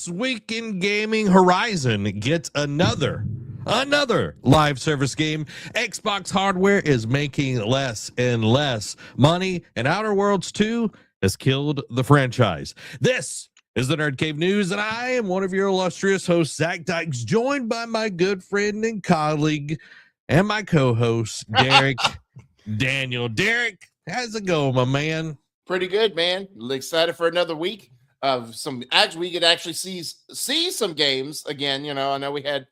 This week in gaming, Horizon gets another live service game. Xbox hardware is making less and less money, and Outer Worlds 2 has killed the franchise. This is the Nerd Cave News, and I am one of your illustrious hosts, Zach Dykes, joined by my good friend and colleague and my co-host, Derek Daniel. Derek, how's it going, my man? Pretty good, man. Excited for another week of some. Actually, we could actually see some games again. You know, I know we had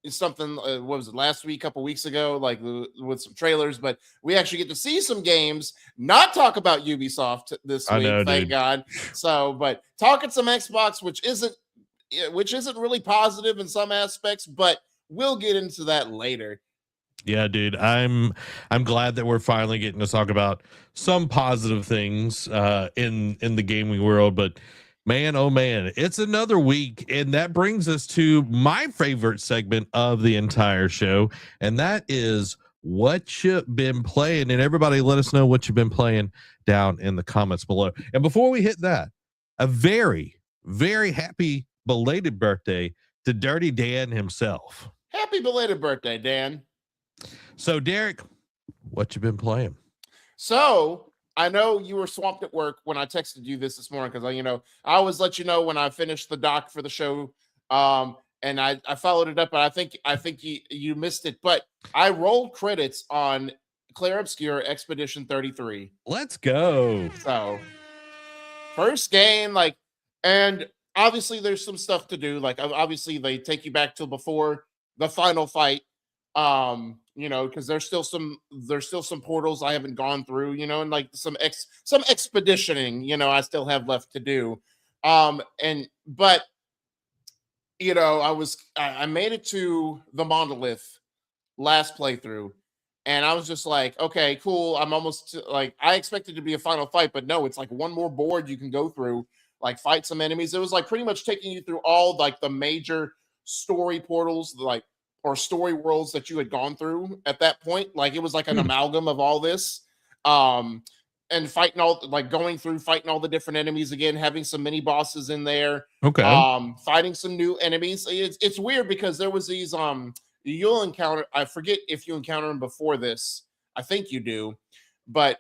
something. What was it last week? A couple weeks ago, like with some trailers, but we actually get to see some games. Not talk about Ubisoft this week, thank God. So, but talking some Xbox, which isn't really positive in some aspects, but we'll get into that later. Yeah, dude, I'm glad that we're finally getting to talk about some positive things in the gaming world, but man, oh man, it's another week, and that brings us to my favorite segment of the entire show, and that is what you've been playing. And everybody, let us know what you've been playing down in the comments below. And before we hit that, a very, very happy belated birthday to Dirty Dan himself. Happy belated birthday, Dan. So, Derek, what you been playing? So, I know you were swamped at work when I texted you this morning because I always let you know when I finished the doc for the show, and I followed it up, but I think you missed it. But I rolled credits on Clair Obscur Expedition 33. Let's go. So, first game, and obviously there's some stuff to do. Like, obviously they take you back to before the final fight. Because there's still some portals I haven't gone through, and like some expeditioning, I still have left to do. But I made it to the monolith last playthrough, and I was just like, okay, cool. I'm almost like, I expected to be a final fight, but no, it's like one more board you can go through, like fight some enemies. It was like pretty much taking you through all like the major story portals, or story worlds that you had gone through at that point. Like it was like an amalgam of all this. And fighting all the different enemies again, having some mini bosses in there. Okay. Fighting some new enemies. It's weird because there was these you'll encounter, I forget if you encounter them before this. I think you do, but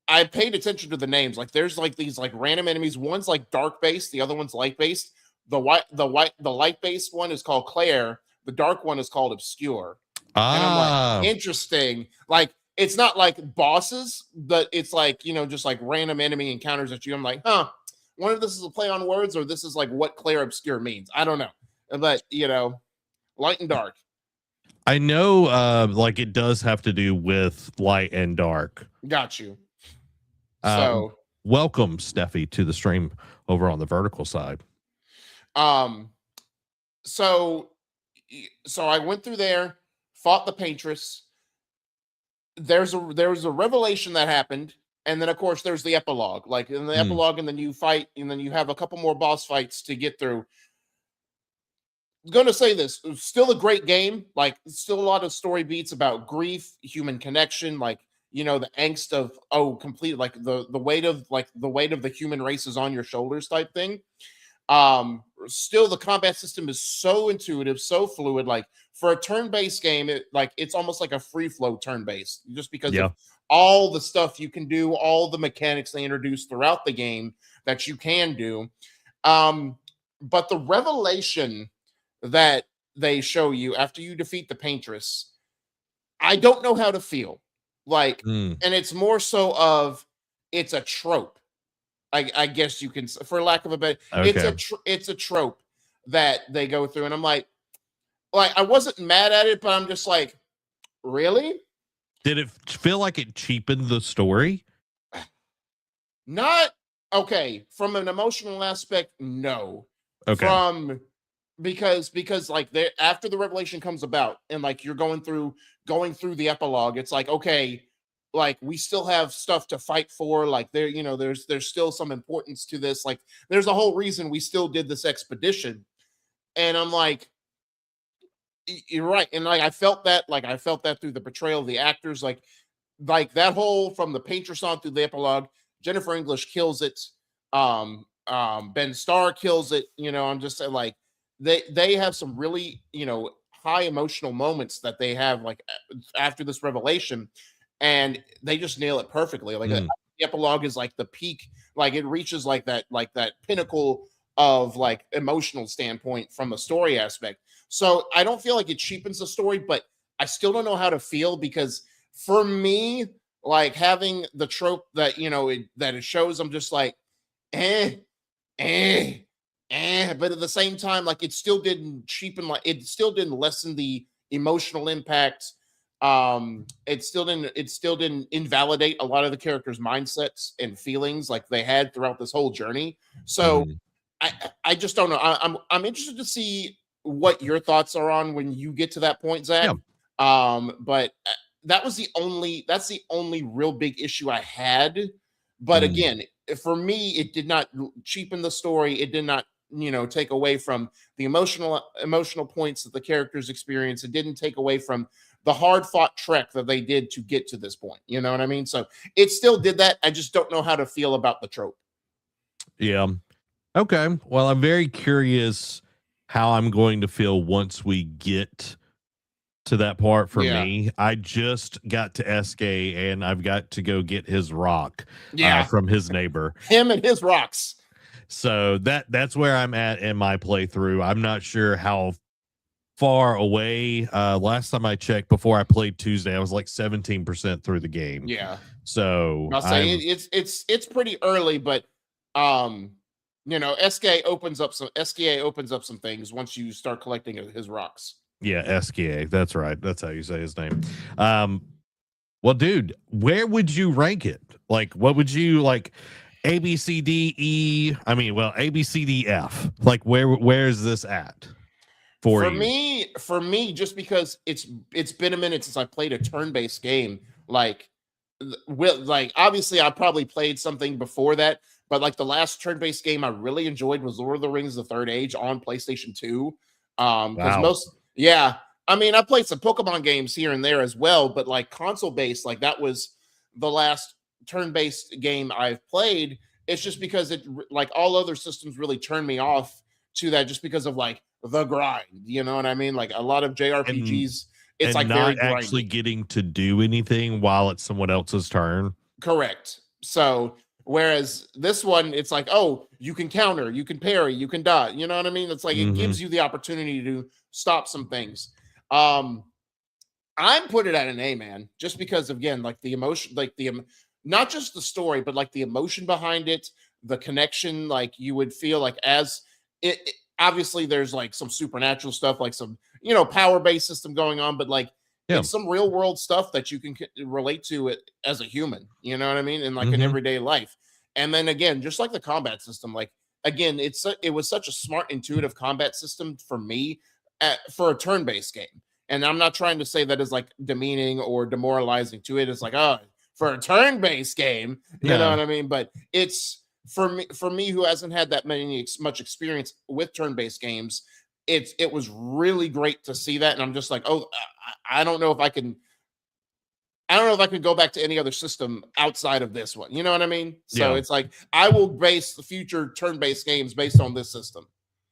I paid attention to the names. Like there's like these like random enemies. One's like dark based, the other one's light based. The light based one is called Claire. The dark one is called Obscure. And I'm like, interesting. Like, it's not like bosses, but it's like, just like random enemy encounters at you. I'm like, I wonder if this is a play on words or this is like what Clair Obscure means. I don't know. But, light and dark. I know, like it does have to do with light and dark. Got you. So, welcome, Steffi, to the stream over on the vertical side. So I went through there, fought the Paintress. There was a revelation that happened, and then of course there's the epilogue. Like in the epilogue, and then you fight, and then you have a couple more boss fights to get through. I'm gonna say this, still a great game. Like still a lot of story beats about grief, human connection, like the angst of like the weight of the human race is on your shoulders type thing. Still the combat system is so intuitive, so fluid. Like for a turn-based game, it's almost like a free flow turn-based, just because of all the stuff you can do, all the mechanics they introduce throughout the game that you can do. But the revelation that they show you after you defeat the Paintress, I don't know how to feel. Like, and it's more so of it's a trope. I guess you can, for lack of a better, it's a trope that they go through, and I'm like I wasn't mad at it, but I'm just like, really? Did it feel like it cheapened the story? Not okay. From an emotional aspect, no. Okay. Because like after the revelation comes about, and like you're going through the epilogue, it's like, okay, like we still have stuff to fight for. Like there's still some importance to this. Like there's a whole reason we still did this expedition. And I'm like, you're right. And like I felt that through the portrayal of the actors, like that whole from the Paintress on through the epilogue. Jennifer English kills it. Ben Starr kills it. I'm just saying, like, they have some really, high emotional moments that they have, like, after this revelation, and they just nail it perfectly. Like, Mm. the epilogue is like the peak, like it reaches like that pinnacle of like emotional standpoint from a story aspect. So I don't feel like it cheapens the story, but I still don't know how to feel, because for me, like, having the trope that that it shows, I'm just like, eh, eh, but at the same time, like, it still didn't cheapen, like, it still didn't lessen the emotional impact. It still didn't invalidate a lot of the characters' mindsets and feelings like they had throughout this whole journey. So Mhm. I just don't know. I'm interested to see what your thoughts are on when you get to that point, Zach. Yeah. But that's the only real big issue I had. But Mm. again, for me, it did not cheapen the story. It did not, take away from the emotional points that the characters experience. It didn't take away from the hard fought trek that they did to get to this point. You know what I mean? So it still did that. I just don't know how to feel about the trope. Yeah. Okay. Well, I'm very curious how I'm going to feel once we get to that part. For Yeah. me, I just got to SK and I've got to go get his rock Yeah. from his neighbor. Him and his rocks. So that's where I'm at in my playthrough. I'm not sure how far away. Last time I checked before I played Tuesday, I was like 17% through the game. Yeah. So I'll say it's pretty early, but SKA opens up some things once you start collecting his rocks. yeah, SKA. That's right. That's how you say his name. Well, dude, where would you rank it? Like, what would you like? A, B, C, D, E. I mean, well, A, B, C, D, F. Like, where is this at for For you? me, just because it's been a minute since I played a turn-based game, like, like, obviously I probably played something before that, but like the last turn-based game I really enjoyed was Lord of the Rings: The Third Age on PlayStation 2. Because Wow. I mean, I played some Pokemon games here and there as well, but like console-based, like that was the last turn-based game I've played. It's just because like all other systems really turned me off to that, just because of like the grind. You know what I mean? Like a lot of And JRPGs, it's and like very not actually grindy. getting to do anything while it's someone else's turn. Correct. So whereas this one, it's like, oh, you can counter, you can parry, you can dodge. You know what I mean? It's like it Mm-hmm. gives you the opportunity to stop some things. Um, I'm put it at an A, man, just because, again, like the emotion, like not just the story, but like the emotion behind it, the connection. Like you would feel like as obviously there's like some supernatural stuff, like some power based system going on, but like Yeah. it's some real world stuff that you can relate to it as a human. You know what I mean? In like an Mm-hmm. everyday life. And then again, just like the combat system, like again, it was such a smart, intuitive combat system for me for a turn based game. And I'm not trying to say that is like demeaning or demoralizing to it. It's like, oh, for a turn-based game, you know No. what I mean? But it's for me who hasn't had that much experience with turn-based games, it was really great to see that. And I'm just like, oh, I don't know if I can. I don't know if I could go back to any other system outside of this one. You know what I mean? So Yeah. it's like I will base the future turn-based games based on this system.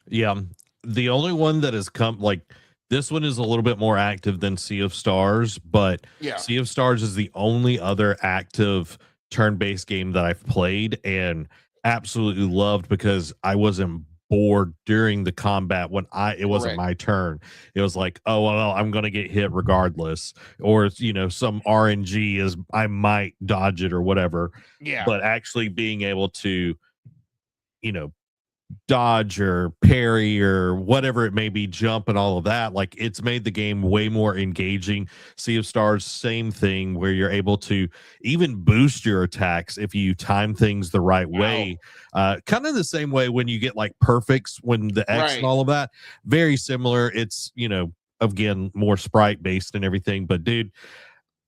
Yeah. The only one that has come like this one is a little bit more active than Sea of Stars, but Yeah, Sea of Stars is the only other active turn-based game that I've played and absolutely loved because I wasn't bored during the combat when it wasn't correct. my turn. It was like, oh well, I'm gonna get hit regardless, or some RNG is I might dodge it or whatever. Yeah, But actually being able to, you know, dodge or parry or whatever it may be, jump and all of that, like it's made the game way more engaging. Sea of Stars, same thing, where you're able to even boost your attacks if you time things the right wow, way. Kind of the same way when you get like perfects, when the X and right. all of that, very similar. It's again more sprite based and everything, but dude,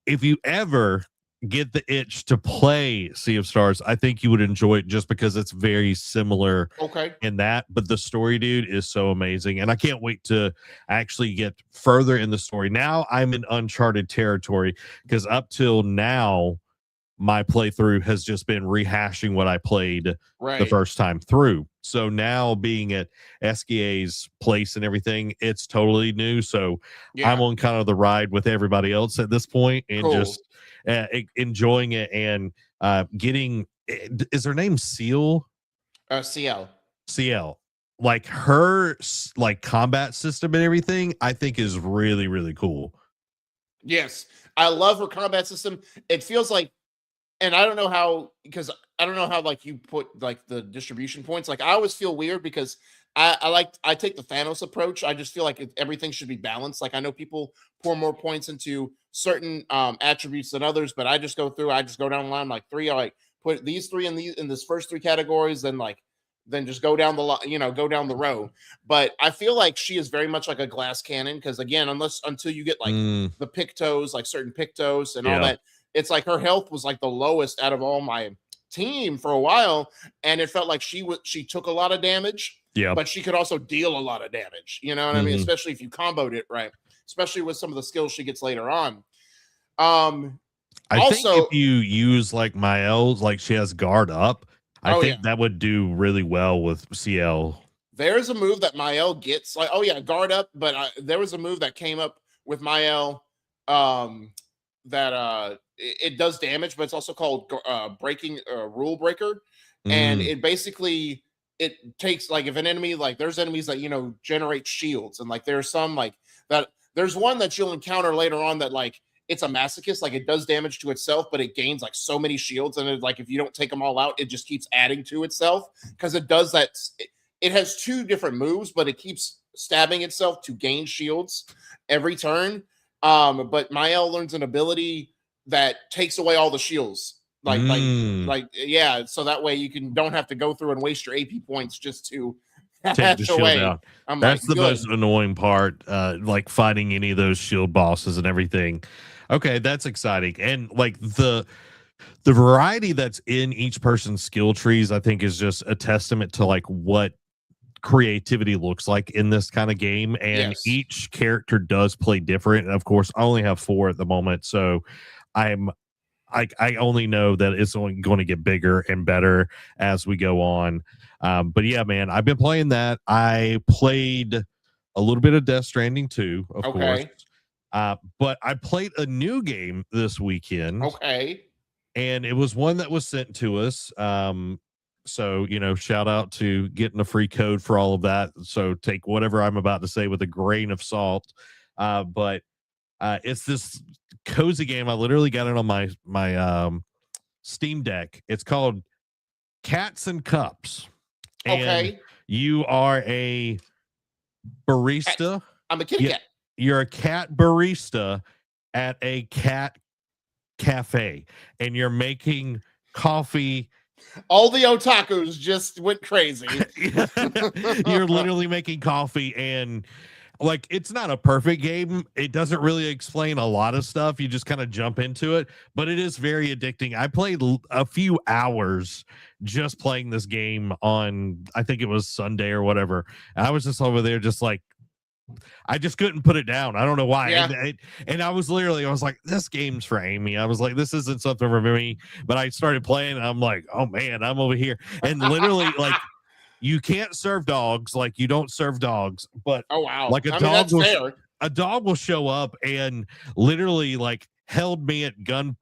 if you ever get the itch to play Sea of Stars, I think you would enjoy it just because it's very similar Okay. in that. But the story, dude, is so amazing. And I can't wait to actually get further in the story. Now I'm in uncharted territory because up till now, my playthrough has just been rehashing what I played the Right. first time through. So now being at SKA's place and everything, it's totally new. So I'm Yeah. on kind of the ride with everybody else at this point and Cool. just enjoying it and getting. Is her name Seal? CL. CL. Like her like combat system and everything, I think is really really cool. Yes. I love her combat system. It feels like, and I don't know how, because I don't know how like you put like the distribution points. Like I always feel weird because I take the Thanos approach. I just feel like everything should be balanced. Like I know people pour more points into certain attributes than others, but I just go through. I just go down the line like three. I like put these three in this first three categories, then just go down the go down the row. But I feel like she is very much like a glass cannon because again, until you get like the Pictos, like certain Pictos and all that, it's like her health was like the lowest out of all my team for a while, and it felt like she took a lot of damage, but she could also deal a lot of damage. You know what I mean? Especially if you comboed it right, especially with some of the skills she gets later on. I think if you use like Mael's, like she has guard up, I think that would do really well with CL. There's a move that Mael gets, like, guard up, but there was a move that came up with Mael that it does damage, but it's also called breaking rule breaker. And it basically, it takes, like, if an enemy, like there's enemies that generate shields, and like there's some like that, there's one that you'll encounter later on that like it's a masochist, like it does damage to itself, but it gains like so many shields, and it, like if you don't take them all out, it just keeps adding to itself because it does that. It has two different moves, but it keeps stabbing itself to gain shields every turn. But Mael learns an ability that takes away all the shields. So that way you don't have to go through and waste your AP points just to take the shield away. out. That's the most annoying part, like fighting any of those shield bosses and everything. Okay, that's exciting. And like the variety that's in each person's skill trees, I think is just a testament to like what creativity looks like in this kind of game. And each character does play different. And of course, I only have 4 at the moment, so I only know that it's only going to get bigger and better as we go on. But yeah, man, I've been playing that. I played a little bit of Death Stranding 2, of course. But I played a new game this weekend. And it was one that was sent to us. So, shout out to getting a free code for all of that. So take whatever I'm about to say with a grain of salt. But it's this cozy game. I literally got it on my Steam Deck. It's called Cats and Cups. And you are a barista. I'm a kitty cat. You're a cat barista at a cat cafe, and you're making coffee. All the otakus just went crazy. You're literally making coffee, and like it's not a perfect game. It doesn't really explain a lot of stuff. You just kind of jump into it, but it is very addicting. I played a few hours just playing this game on, I think it was Sunday or whatever. And I was just over there just like, I just couldn't put it down. I don't know why. And I was like, this game's for Amy. I was like, this isn't something for me. But I started playing and I'm like, oh man, I'm over here. And literally like, you can't serve dogs. Like you don't serve dogs, but like a dog will show up and literally like held me at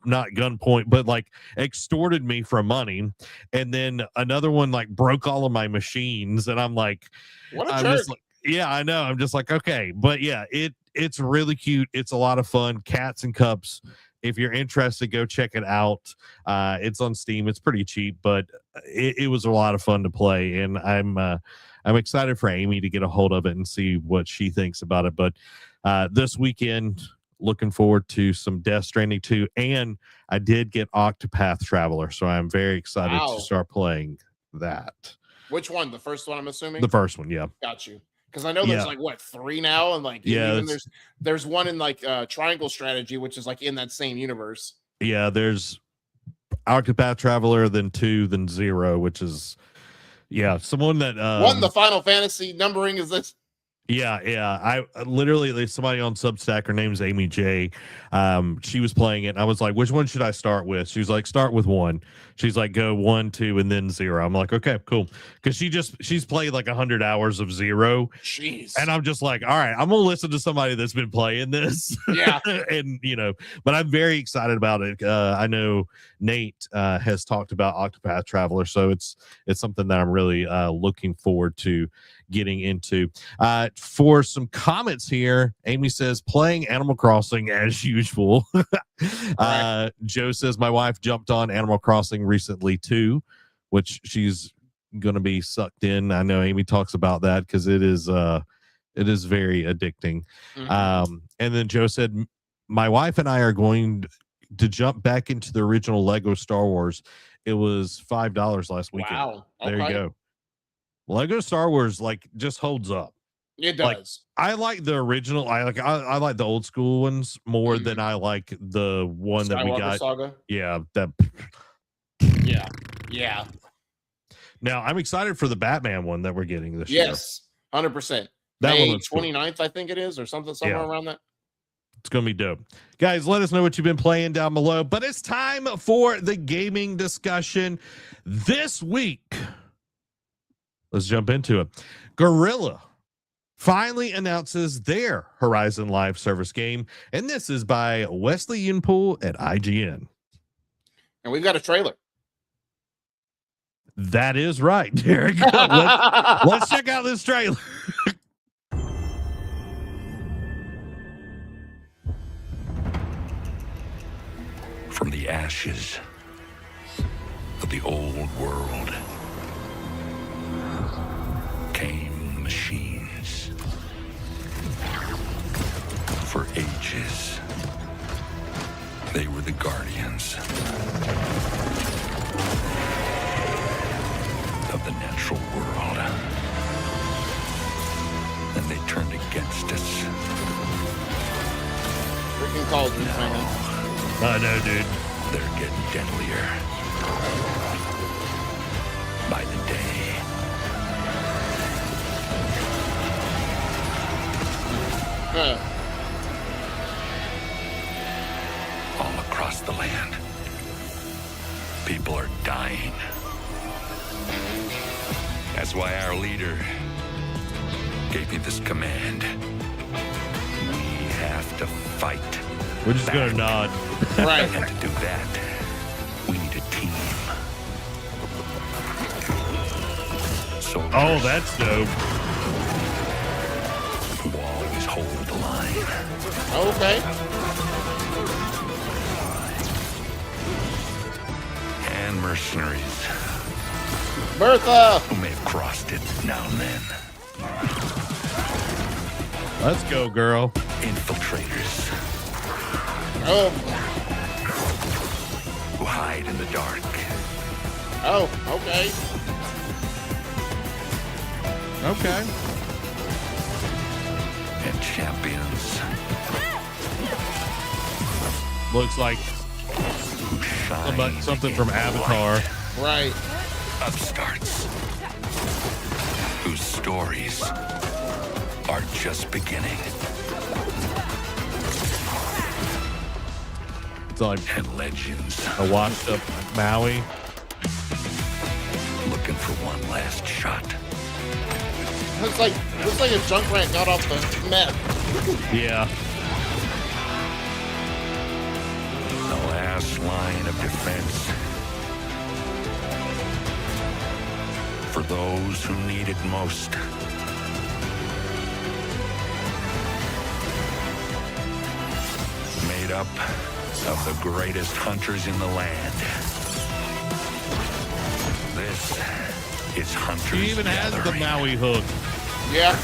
not gunpoint, but like extorted me for money. And then another one like broke all of my machines. And I'm like, what a jerk. Yeah, I know. I'm just like, okay. But yeah, it's really cute. It's a lot of fun. Cats and Cups. If you're interested, go check it out. It's on Steam. It's pretty cheap, but it was a lot of fun to play. And I'm excited for Amy to get a hold of it and see what she thinks about it. But this weekend, looking forward to some Death Stranding 2. And I did get Octopath Traveler, so I'm very excited to start playing that. Which one? The first one, I'm assuming? The first one, yeah. Got you. Because I know there's like 3 now, and like even there's one in like Triangle Strategy, which is like in that same universe. Yeah, there's Octopath Traveler, then 2, then 0, which is someone that what in the Final Fantasy numbering is this? Yeah, yeah. I literally, there's somebody on Substack. Her name's Amy J. She was playing it. And I was like, which one should I start with? She was like, start with 1. She's like, go 1, 2, and then 0. I'm like, okay, cool. Because she's played like 100 hours of 0. Jeez. And I'm just like, all right, I'm gonna listen to somebody that's been playing this. Yeah. And but I'm very excited about it. I know Nate has talked about Octopath Traveler, so it's something that I'm really looking forward to getting into. For some comments here, Amy says playing Animal Crossing as usual. Right. Joe says my wife jumped on Animal Crossing recently too, which she's gonna be sucked in. I know Amy talks about that because it is very addicting. And then Joe said my wife and I are going to jump back into the original Lego Star Wars. It was $5 last weekend. Wow. There you go. Lego Star Wars just holds up. It does. Like, I like the original. I like the old school ones more than I like the one Skywalker that we got. Saga. Yeah, that. Yeah. Now I'm excited for the Batman one that we're getting this year. Yes, 100%. That May one looks 29th, I think it is, or somewhere around that. It's going to be dope. Guys, let us know what you've been playing down below. But it's time for the gaming discussion this week. Let's jump into it. Gorilla finally announces their Horizon Live Service game, and this is by Wesley Yunpool at IGN. And we've got a trailer. That is right, Derek. Let's check out this trailer. From the ashes of the old world came machines. For ages, they were the guardians of the natural world. And they turned against us. Freaking cauldron, man. I know, dude. They're getting deadlier by the day. All across the land, people are dying. That's why our leader gave me this command. We have to fight. We're just going to nod. Right. And to do that, we need a team. Oh, that's dope. Who always hold the line. Okay. And mercenaries. Bertha! Who may have crossed it now and then. Let's go, girl. Infiltrators. Oh. Who hide in the dark. Oh, okay. Okay. And champions. Looks like Who shine something in from the Avatar. light. Right. Upstarts. Whose stories are just beginning. It's like And legends a washed up Maui. looking for one last shot. Looks like a Junkrat got off the map. Yeah. The last line of defense. For those who need it most. Made up of the greatest hunters in the land. This is Hunters She even has the Gathering. Maui hook. Yeah.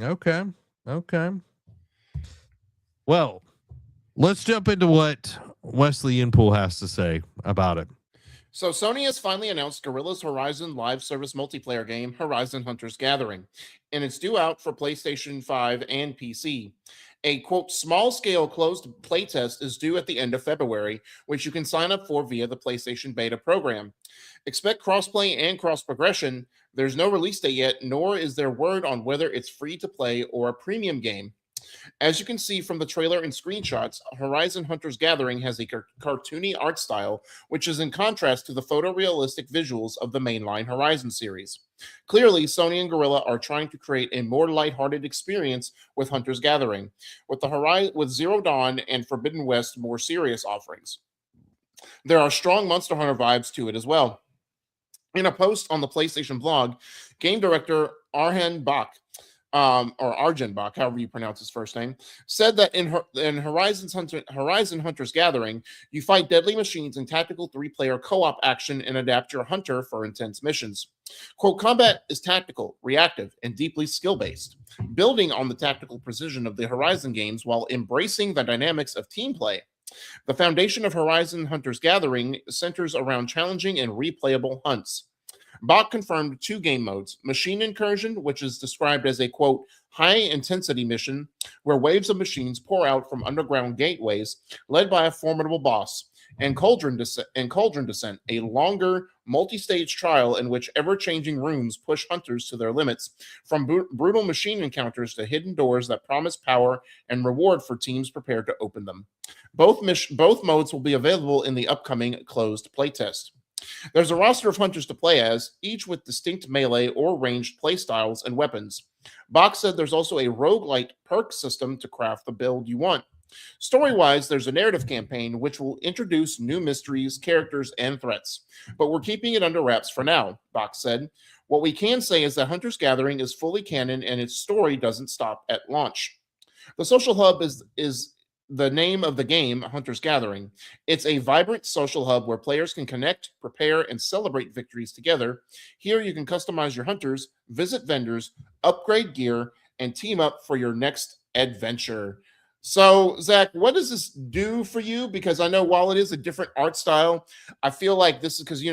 Okay. Okay. Well, let's jump into what Wesley Yunpool has to say about it. So Sony has finally announced Gorilla's Horizon live service multiplayer game, Horizon Hunters Gathering, and it's due out for PlayStation 5 and PC. A quote small scale closed playtest is due at the end of February, which you can sign up for via the PlayStation Beta program. Expect crossplay and cross progression. There's no release date yet, nor is there word on whether it's free to play or a premium game. As you can see from the trailer and screenshots, Horizon Hunter's Gathering has a cartoony art style, which is in contrast to the photorealistic visuals of the mainline Horizon series. Clearly, Sony and Guerrilla are trying to create a more lighthearted experience with Hunter's Gathering, with Zero Dawn and Forbidden West more serious offerings. There are strong Monster Hunter vibes to it as well. In a post on the PlayStation blog, game director Arjen Bach, or Arjen Bach, however you pronounce his first name, said that in Horizon Hunter's Gathering, you fight deadly machines in tactical 3-player co-op action and adapt your hunter for intense missions. Quote, combat is tactical, reactive, and deeply skill-based, building on the tactical precision of the Horizon games while embracing the dynamics of team play. The foundation of Horizon Hunter's Gathering centers around challenging and replayable hunts. Bach confirmed 2 game modes: Machine Incursion, which is described as a, quote, high-intensity mission where waves of machines pour out from underground gateways led by a formidable boss, and Cauldron Descent, a longer, multi-stage trial in which ever-changing rooms push hunters to their limits, from brutal machine encounters to hidden doors that promise power and reward for teams prepared to open them. Both modes will be available in the upcoming closed playtest. There's a roster of hunters to play as, each with distinct melee or ranged playstyles and weapons. Bach said there's also a roguelite perk system to craft the build you want. Story-wise, there's a narrative campaign which will introduce new mysteries, characters, and threats, but we're keeping it under wraps for now, Bach said. What we can say is that Hunter's Gathering is fully canon and its story doesn't stop at launch. The Social Hub is the name of the game, Hunter's Gathering. It's a vibrant social hub where players can connect, prepare, and celebrate victories together. Here you can customize your hunters, visit vendors, upgrade gear, and team up for your next adventure. So, Zach, what does this do for you? Because I know while it is a different art style, I feel like this is because,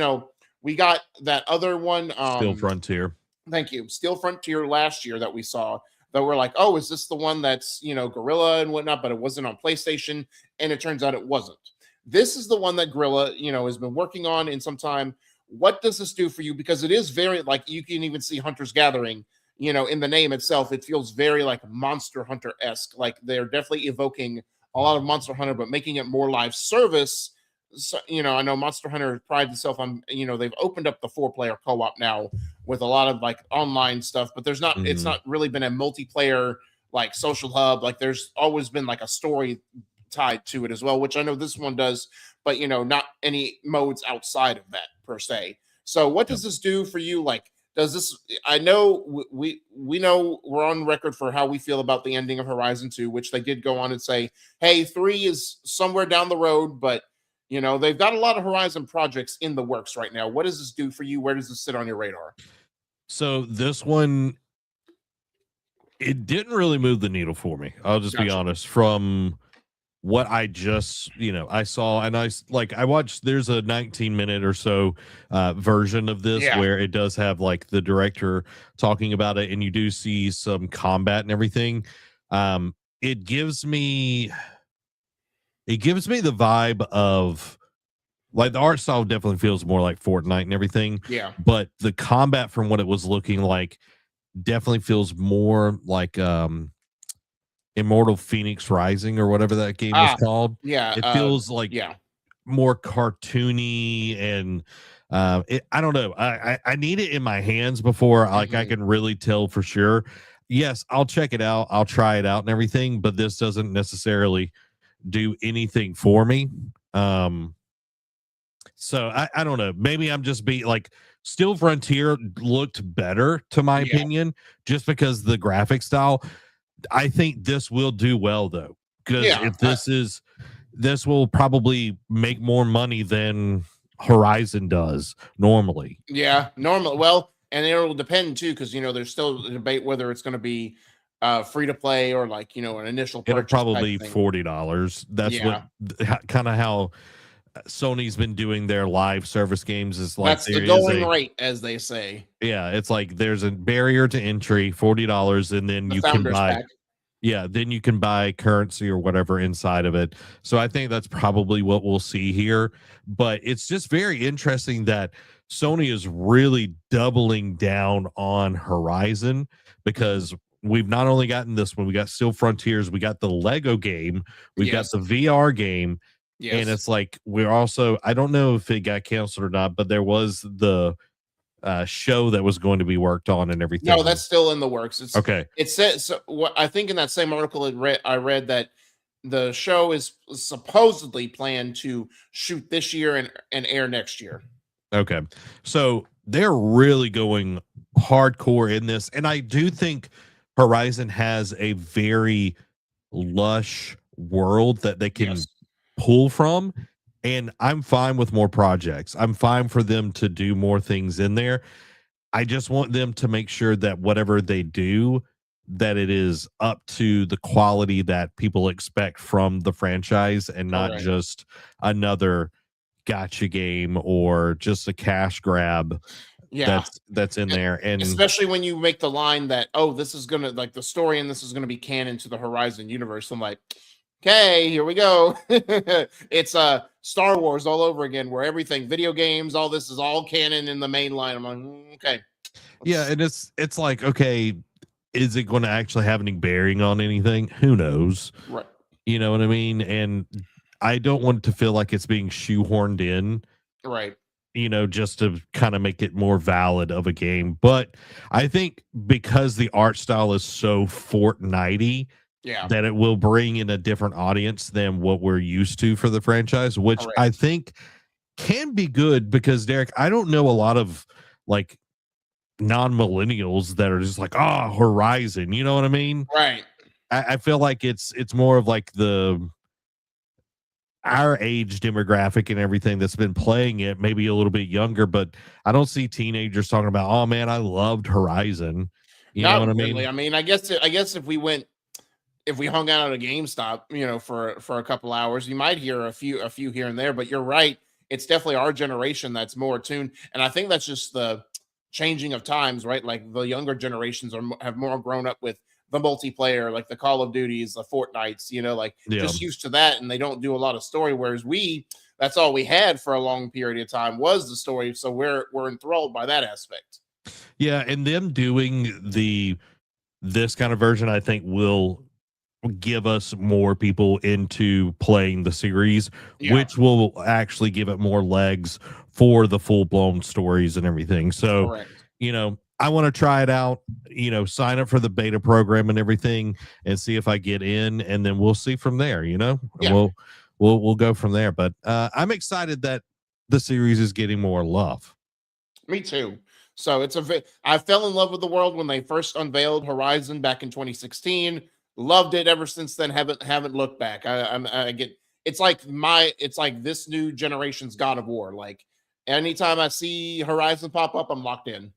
we got that other one. Steel Frontier. Thank you. Steel Frontier last year that we saw. That we're like, oh, is this the one that's, Guerrilla and whatnot, but it wasn't on PlayStation, and it turns out it wasn't. This is the one that Guerrilla, has been working on in some time. What does this do for you? Because it is very, like, you can even see Hunter's Gathering, in the name itself. It feels very, like, Monster Hunter-esque. Like, they're definitely evoking a lot of Monster Hunter, but making it more live service. So, I know Monster Hunter prides itself on, they've opened up the 4-player co-op now with a lot of like online stuff, but there's not, it's not really been a multiplayer like social hub. Like there's always been like a story tied to it as well, which I know this one does, but not any modes outside of that per se. So what does this do for you? Like, does this, I know we know we're on record for how we feel about the ending of Horizon 2, which they did go on and say, hey, 3 is somewhere down the road, but they've got a lot of Horizon projects in the works right now. What does this do for you? Where does this sit on your radar? So this one, it didn't really move the needle for me. I'll just be honest. From what I just, I saw, and I watched, there's a 19-minute or so version of this where it does have like the director talking about it, and you do see some combat and everything. It gives me the vibe of, like, the art style definitely feels more like Fortnite and everything. Yeah. But the combat, from what it was looking like, definitely feels more like Immortal Phoenix Rising or whatever that game was called. Yeah. It feels like more cartoony, and I don't know. I need it in my hands before I can really tell for sure. Yes, I'll check it out. I'll try it out and everything, but this doesn't necessarily do anything for me. So I don't know. Maybe I'm just being like, Steel Frontier looked better to my opinion, just because the graphic style. I think this will do well though, because if this will probably make more money than Horizon does normally. Yeah, normally. Well, and it will depend too, because there's still a debate whether it's going to be free to play or like an initial purchase. It'll probably $40. That's what kind of how Sony's been doing their live service games. Is like that's the going rate, as they say. Yeah, it's like there's a barrier to entry, $40, and then you can buy. Pack. Yeah, then you can buy currency or whatever inside of it. So I think that's probably what we'll see here. But it's just very interesting that Sony is really doubling down on Horizon, because we've not only gotten this one, we got Steel Frontiers, we got the Lego game, we've got Yes. the VR game, and Yes. it's like we're also, I don't know if it got canceled or not, but there was the show that was going to be worked on and everything. No, that's still in the works. It's Okay. It says, so what I think in that same article I read that the show is supposedly planned to shoot this year and air next year. Okay. So they're really going hardcore in this. And I do think Horizon has a very lush world that they can Yes. pull from. And I'm fine with more projects. I'm fine for them to do more things in there. I just want them to make sure that whatever they do, that it is up to the quality that people expect from the franchise, and not Correct. just another gotcha game or just a cash grab Yeah. that's in there. And Especially when you make the line that, oh, this is gonna, like, the story and this is gonna be canon to the Horizon universe. I'm like, okay, here we go. It's Star Wars all over again, where everything, video games, all this is all canon in the main line. I'm like, okay. yeah, and it's like, okay, is it going to actually have any bearing on anything? Who knows? Right. You know what I mean? And I don't want it to feel like it's being shoehorned in, Right. just to kind of make it more valid of a game. But I think because the art style is so Fortnite-y, Yeah. that it will bring in a different audience than what we're used to for the franchise, which Correct. I think can be good, because Derek, I don't know a lot of like non-millennials that are just like, Horizon, you know what I mean? Right. I feel like it's more of like our age demographic and everything that's been playing it, maybe a little bit younger, but I don't see teenagers talking about, oh man, I loved Horizon. You know what I mean? Really. I mean, I guess if we hung out at a GameStop, for a couple hours, you might hear a few here and there. But you're right; it's definitely our generation that's more attuned, and I think that's just the changing of times, right? Like the younger generations have more grown up with the multiplayer, like the Call of Duties, the Fortnites, just used to that, and they don't do a lot of story. Whereas that's all we had for a long period of time was the story, so we're enthralled by that aspect. Yeah, and them doing this kind of version, I think, will give us more people into playing the series, Yeah. which will actually give it more legs for the full-blown stories and everything. So, Correct. I want to try it out, sign up for the beta program and everything and see if I get in, and then we'll see from there, Yeah. we'll go from there. But I'm excited that the series is getting more love. Me too. So I fell in love with the world when they first unveiled Horizon back in 2016. Loved it ever since then. Haven't looked back. I get it's like this new generation's God of War. Like anytime I see Horizon pop up, I'm locked in.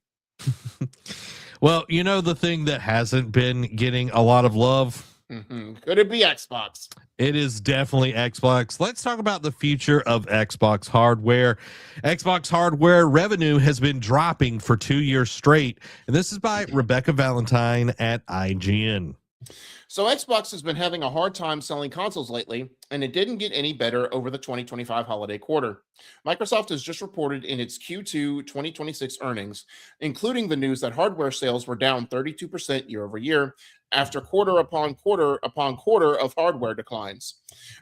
Well, the thing that hasn't been getting a lot of love, Could it be Xbox? it is definitely Xbox. Let's talk about the future of Xbox hardware. Xbox hardware revenue has been dropping for 2 years straight, and this is by Rebecca Valentine at IGN. So Xbox has been having a hard time selling consoles lately, and it didn't get any better over the 2025 holiday quarter. Microsoft has just reported in its Q2 2026 earnings, including the news that hardware sales were down 32% year over year, after quarter upon quarter of hardware declines.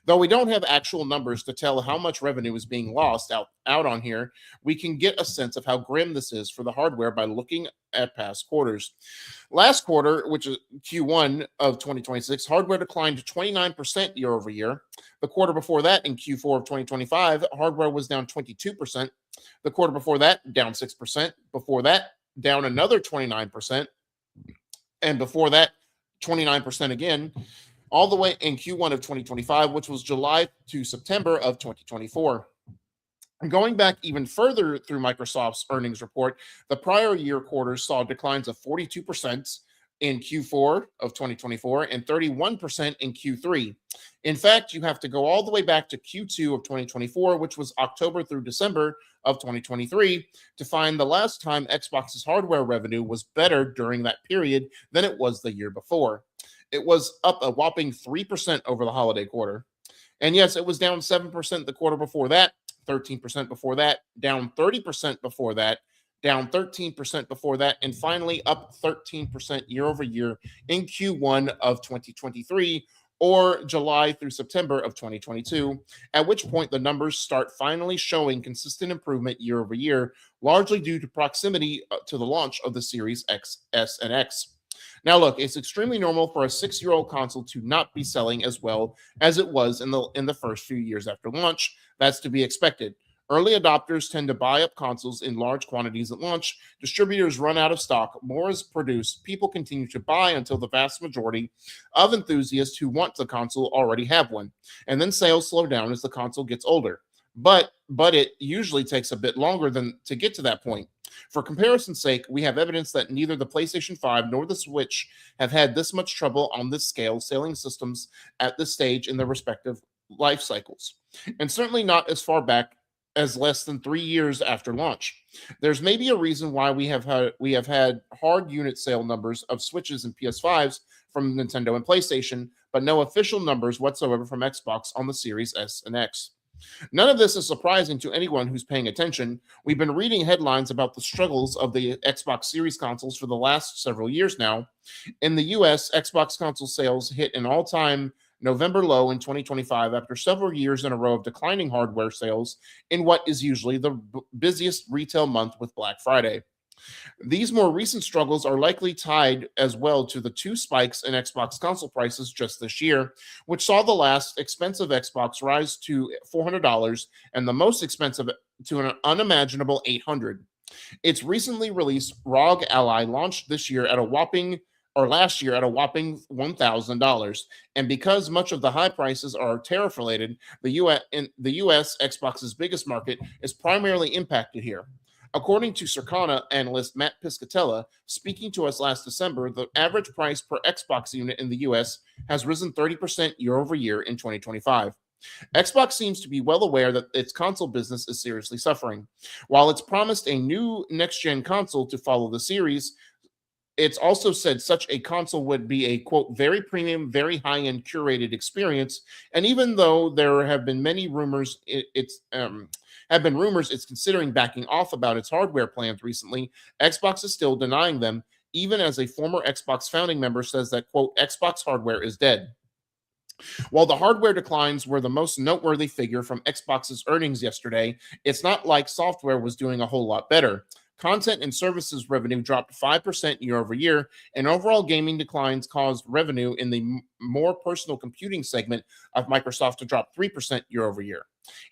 Though we don't have actual numbers to tell how much revenue is being lost out on here, we can get a sense of how grim this is for the hardware by looking at past quarters. Last quarter, which is Q1 of 2026, hardware declined 29% year over year. The quarter before that, in Q4 of 2025, hardware was down 22%. The quarter before that, down 6%. Before that, down another 29%. And before that, 29% again, all the way in Q1 of 2025, which was July to September of 2024. And going back even further through Microsoft's earnings report, the prior year quarters saw declines of 42% in Q4 of 2024 and 31% in Q3. In fact, you have to go all the way back to Q2 of 2024, which was October through December of 2023, to find the last time Xbox's hardware revenue was better during that period than it was the year before. It was up a whopping 3% over the holiday quarter. And yes, it was down 7% the quarter before that, 13% before that, down 30% before that, down 13% before that, and finally up 13% year over year in Q1 of 2023, or July through September of 2022, at which point the numbers start finally showing consistent improvement year over year, largely due to proximity to the launch of the Series X, S, and X. Now, look, it's extremely normal for a 6-year-old console to not be selling as well as it was in the first few years after launch. That's to be expected. Early adopters tend to buy up consoles in large quantities at launch. Distributors run out of stock. More is produced. People continue to buy until the vast majority of enthusiasts who want the console already have one. And then sales slow down as the console gets older. But it usually takes a bit longer to get to that point. For comparison's sake, we have evidence that neither the PlayStation 5 nor the Switch have had this much trouble on this scale selling systems at this stage in their respective life cycles. And certainly not as far back as less than 3 years after launch. There's maybe a reason why we have had hard unit sale numbers of Switches and PS5s from Nintendo and PlayStation, but no official numbers whatsoever from Xbox on the Series S and X. None of this is surprising to anyone who's paying attention. We've been reading headlines about the struggles of the Xbox Series consoles for the last several years now. In the US, Xbox console sales hit an all-time November low in 2025 after several years in a row of declining hardware sales in what is usually the busiest retail month with Black Friday. These more recent struggles are likely tied as well to the 2 spikes in Xbox console prices just this year, which saw the last expensive Xbox rise to $400 and the most expensive to an unimaginable $800. Its recently released ROG Ally launched last year at a whopping $1,000. And because much of the high prices are tariff related, the US, Xbox's biggest market, is primarily impacted here. According to Circana analyst Matt Piscatella, speaking to us last December, the average price per Xbox unit in the US has risen 30% year over year in 2025. Xbox seems to be well aware that its console business is seriously suffering. While it's promised a new next-gen console to follow the series, it's also said such a console would be a, quote, very premium, very high-end curated experience. And even though there have been many rumors, it's considering backing off about its hardware plans recently, Xbox is still denying them, even as a former Xbox founding member says that, quote, Xbox hardware is dead. While the hardware declines were the most noteworthy figure from Xbox's earnings yesterday, it's not like software was doing a whole lot better. Content and services revenue dropped 5% year over year, and overall gaming declines caused revenue in the more personal computing segment of Microsoft to drop 3% year over year.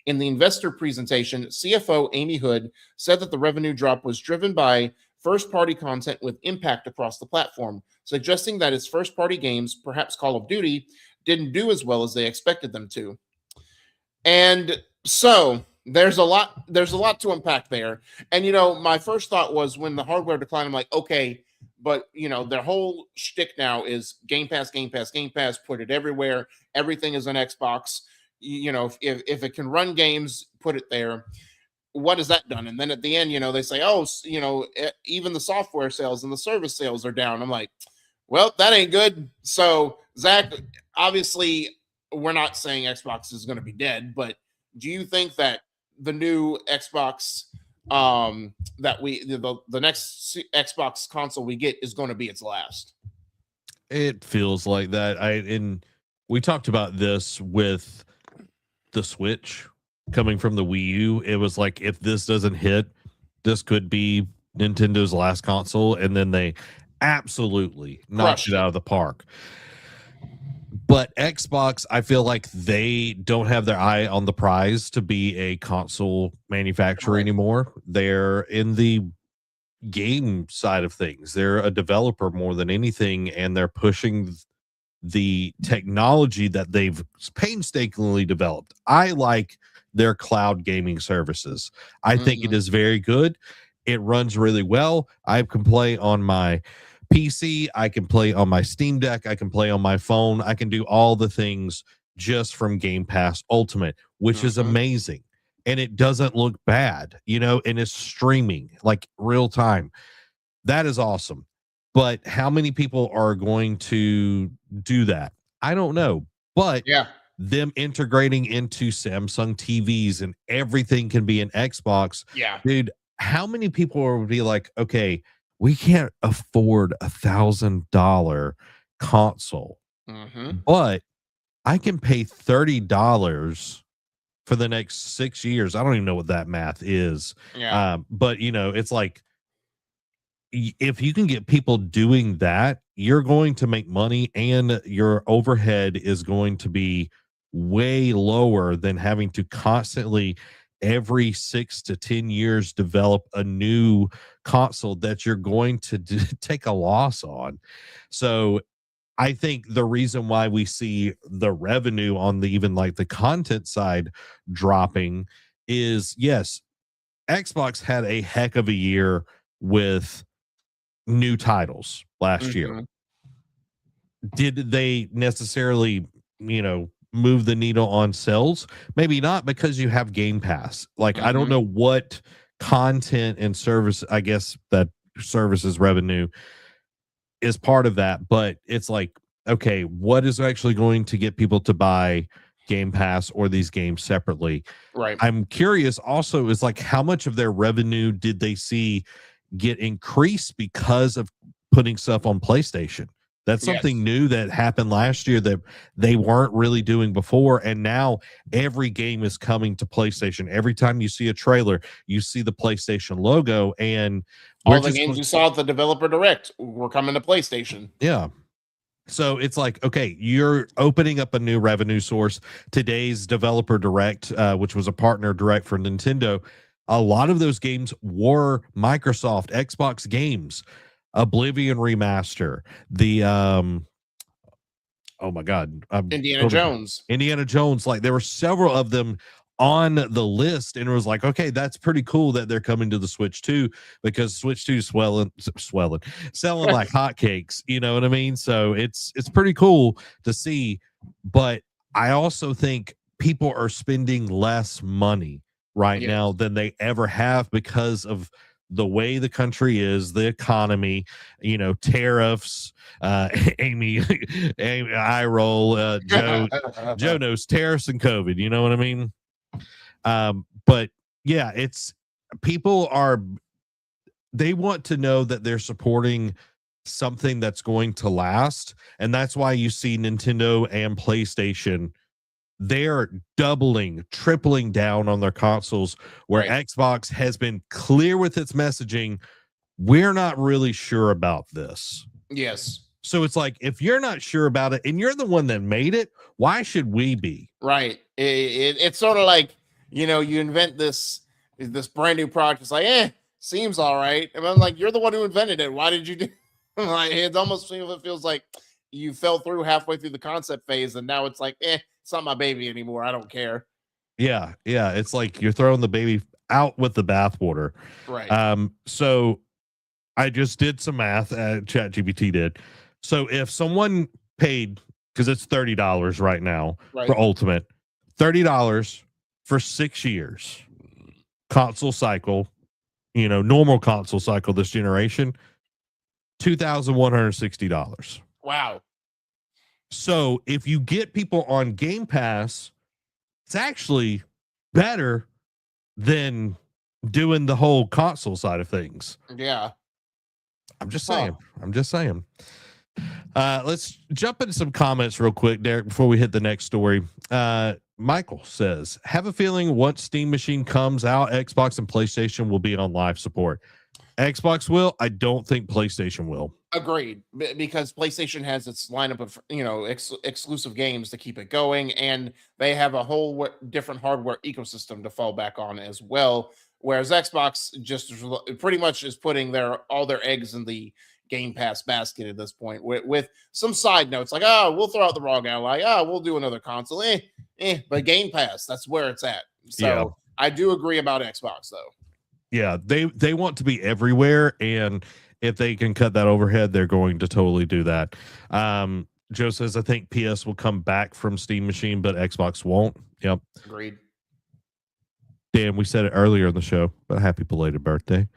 In the investor presentation, CFO Amy Hood said that the revenue drop was driven by first-party content with impact across the platform, suggesting that its first-party games, perhaps Call of Duty, didn't do as well as they expected them to. And so there's a lot to unpack there. And, my first thought was when the hardware declined, I'm like, okay, but, their whole shtick now is Game Pass, put it everywhere. Everything is on Xbox. If it can run games, put it there. What has that done? And then at the end, they say, even the software sales and the service sales are down. I'm like, well, that ain't good. So, Zach, obviously, we're not saying Xbox is going to be dead, but do you think that the new Xbox, the next Xbox console we get is going to be its last? It feels like that. And we talked about this with the Switch coming from the Wii U. It was like, if this doesn't hit, this could be Nintendo's last console, and then they absolutely knocked it out of the park. But Xbox, I feel like they don't have their eye on the prize to be a console manufacturer anymore. They're in the game side of things. They're a developer more than anything, and they're pushing the technology that they've painstakingly developed. I like their cloud gaming services. I think it is very good. It runs really well. I can play on my PC, I can play on my Steam Deck, I can play on my phone, I can do all the things just from Game Pass Ultimate, which is amazing. And it doesn't look bad, and it's streaming like real time. That is awesome. But how many people are going to do that? I don't know. But Yeah. them integrating into Samsung TVs and everything can be an Xbox. Yeah. Dude, how many people will be like, okay, we can't afford $1,000 console, but I can pay $30 for the next 6 years. I don't even know what that math is. Yeah. But you know, it's like, if you can get people doing that, you're going to make money and your overhead is going to be way lower than having to constantly every 6 to 10 years develop a new console that you're going to take a loss on. So I think the reason why we see the revenue on the even like the content side dropping is, yes, Xbox had a heck of a year with new titles last year. Did they necessarily, move the needle on sales? Maybe not, because you have Game Pass. Like, I don't know what content and service, I guess that services revenue is part of that, but it's like, okay, what is actually going to get people to buy Game Pass or these games separately? Right. I'm curious also, is like, how much of their revenue did they see get increased because of putting stuff on PlayStation? That's something new that happened last year that they weren't really doing before. And now every game is coming to PlayStation. Every time you see a trailer, you see the PlayStation logo, and all the games you saw at the developer direct were coming to PlayStation. Yeah. So it's like, okay, you're opening up a new revenue source. Today's developer direct, which was a partner direct for Nintendo, a lot of those games were Microsoft Xbox games. Oblivion remaster, the oh my god, Indiana Jones. Like, there were several of them on the list, and it was like, okay, that's pretty cool that they're coming to the Switch 2, because Switch 2 is selling like hotcakes, you know what I mean? So it's pretty cool to see. But I also think people are spending less money right now than they ever have, because of the way the country is, the economy, tariffs, Amy eye roll, Joe knows tariffs and COVID, you know what I mean? But yeah, it's, people they want to know that they're supporting something that's going to last. And that's why you see Nintendo and PlayStation, they're doubling, tripling down on their consoles, where Xbox has been clear with its messaging. We're not really sure about this. Yes. So it's like, if you're not sure about it and you're the one that made it, why should we be? Right. It's sort of like, you invent this brand new product. It's like, seems all right. And I'm like, you're the one who invented it. Why did you do like, it almost feels like you fell through halfway through the concept phase, and now it's like, it's not my baby anymore. I don't care. Yeah. It's like you're throwing the baby out with the bathwater. Right. So I just did some math. ChatGPT did. So if someone paid, because it's $30 right now for Ultimate, $30 for 6 years, console cycle, normal console cycle this generation, $2,160. Wow. So if you get people on Game Pass, it's actually better than doing the whole console side of things. Yeah. I'm just saying. Let's jump into some comments real quick, Derek, before we hit the next story. Michael says, have a feeling once Steam Machine comes out, Xbox and PlayStation will be on live support. Xbox will. I don't think PlayStation will. Agreed, because PlayStation has its lineup of exclusive games to keep it going, and they have a whole different hardware ecosystem to fall back on as well. Whereas Xbox just pretty much is putting all their eggs in the Game Pass basket at this point, with some side notes like, we'll throw out the ROG Ally, we'll do another console, but Game Pass, that's where it's at. So I do agree about Xbox though. Yeah, they want to be everywhere, and if they can cut that overhead, they're going to totally do that. Joe says, I think PS will come back from Steam Machine, but Xbox won't. Yep. Agreed. Dan, we said it earlier in the show, but happy belated birthday.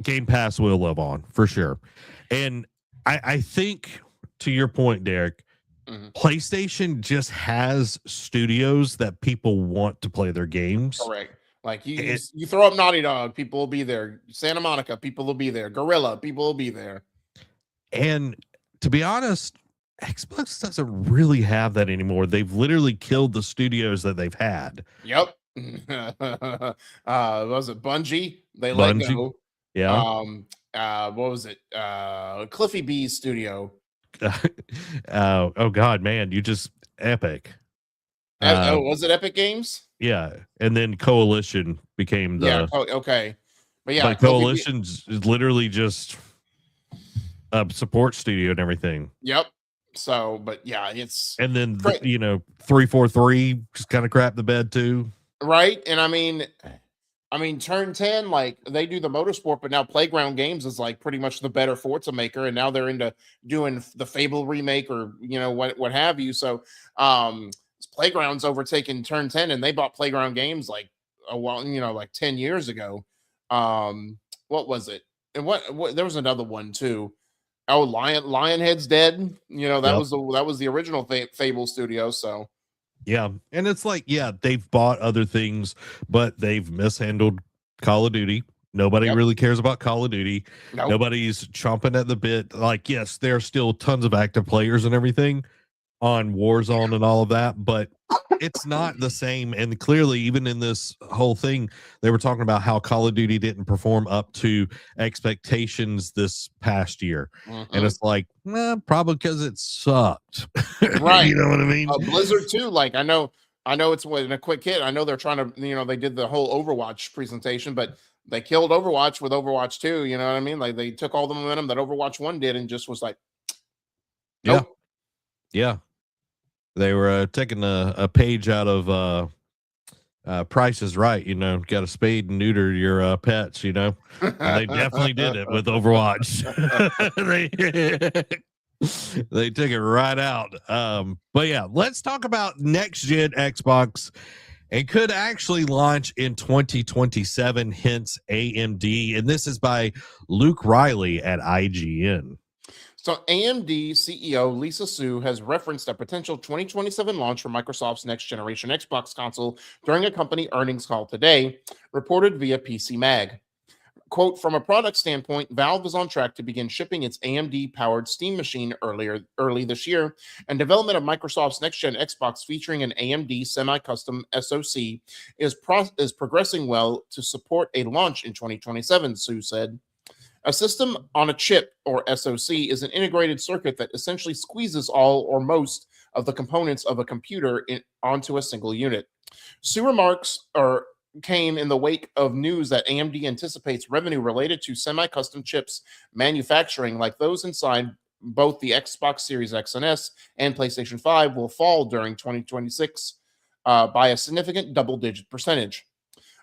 Game Pass will live on for sure. And I think to your point, Derek, PlayStation just has studios that people want to play their games. Correct. Like you throw up Naughty Dog, people will be there. Santa Monica, people will be there. Gorilla, people will be there. And to be honest, Xbox doesn't really have that anymore. They've literally killed the studios that they've had. Yep. Was it Bungie? They Bungie? let go. Yeah. What was it? Cliffy B's studio. Oh God, man, you just Epic. Was it Epic Games? Yeah, and then Coalition became the okay, but yeah, but Coalition's is literally just a support studio and everything. Yep. So, but yeah, it's and then 343 just kind of crap the bed too, right? And I mean, Turn 10, like they do the motorsport, but now Playground Games is like pretty much the better Forza maker, and now they're into doing the Fable remake or what have you. So, Playground's overtaken Turn 10, and they bought Playground Games like a while, like 10 years ago. What was it? And what there was another one too. Oh, Lionhead's dead. That was the original Fable studio. So yeah, and it's like they've bought other things, but they've mishandled Call of Duty. Nobody really cares about Call of Duty. Nope. Nobody's chomping at the bit. Like, yes, there are still tons of active players and everything on Warzone and all of that, but it's not the same. And clearly, even in this whole thing, they were talking about how Call of Duty didn't perform up to expectations this past year. And it's like, probably because it sucked. Right. You know what I mean? Blizzard too. Like I know it's in a quick hit. I know they're trying to, they did the whole Overwatch presentation, but they killed Overwatch with Overwatch 2. You know what I mean? Like they took all the momentum that Overwatch 1 did and just was like, nope. Yeah. They were taking a page out of Price is Right, got to spade and neuter your pets, and they definitely did it with Overwatch. they took it right out. But yeah, let's talk about next gen Xbox. It could actually launch in 2027, hence AMD. And this is by Luke Riley at IGN. So AMD CEO Lisa Su has referenced a potential 2027 launch for Microsoft's next generation Xbox console during a company earnings call today, reported via PC Mag. Quote, from a product standpoint, Valve is on track to begin shipping its AMD-powered Steam machine early this year, and development of Microsoft's next-gen Xbox featuring an AMD semi-custom SoC is progressing well to support a launch in 2027, Su said. A system on a chip, or SoC, is an integrated circuit that essentially squeezes all or most of the components of a computer onto a single unit. Su remarks came in the wake of news that AMD anticipates revenue related to semi-custom chips manufacturing like those inside both the Xbox Series X and S and PlayStation 5 will fall during 2026 by a significant double-digit percentage.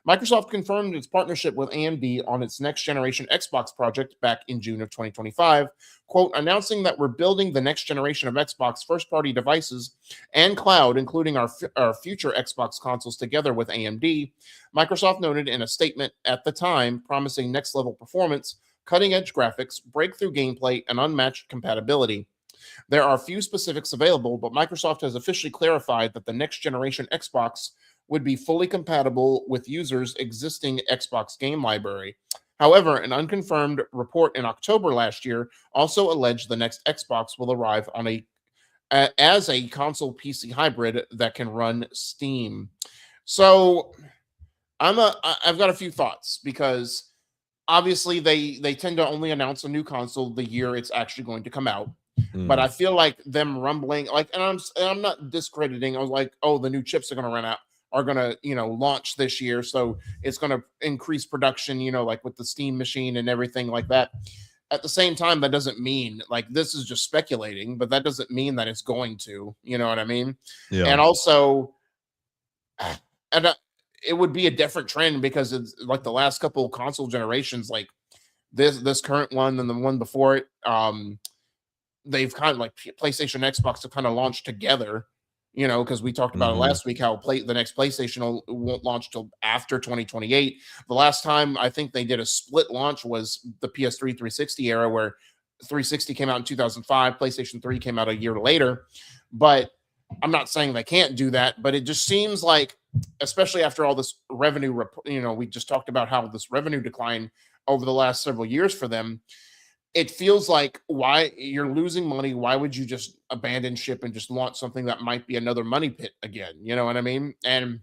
Microsoft confirmed its partnership with AMD on its next generation Xbox project back in June of 2025, quote, announcing that we're building the next generation of Xbox first-party devices and cloud, including our future Xbox consoles together with AMD. Microsoft noted in a statement at the time, promising next-level performance, cutting-edge graphics, breakthrough gameplay, and unmatched compatibility. There are few specifics available, but Microsoft has officially clarified that the next generation Xbox would be fully compatible with users' existing Xbox game library. However, an unconfirmed report in October last year also alleged the next Xbox will arrive on as a console PC hybrid that can run Steam. So I've got a few thoughts, because obviously they tend to only announce a new console the year it's actually going to come out. But I feel like them rumbling, like, and I'm not discrediting. I was like, oh, the new chips are going to launch this year, so it's going to increase production, like with the Steam machine and everything like that. At the same time, that doesn't mean, like, this is just speculating, but that doesn't mean that it's going to, you know what I mean? Yeah. And also, it would be a different trend, because it's like the last couple of console generations, like this current one and the one before it, they've kind of, like, PlayStation and Xbox have kind of launched together. You know, because we talked about it last week, how the next PlayStation won't launch till after 2028. The last time I think they did a split launch was the PS3 360 era, where 360 came out in 2005, PlayStation 3 came out a year later. But I'm not saying they can't do that, but it just seems like, especially after all this revenue, we just talked about how this revenue decline over the last several years for them. It feels like, why you're losing money? Why would you just abandon ship and just launch something that might be another money pit again? You know what I mean? And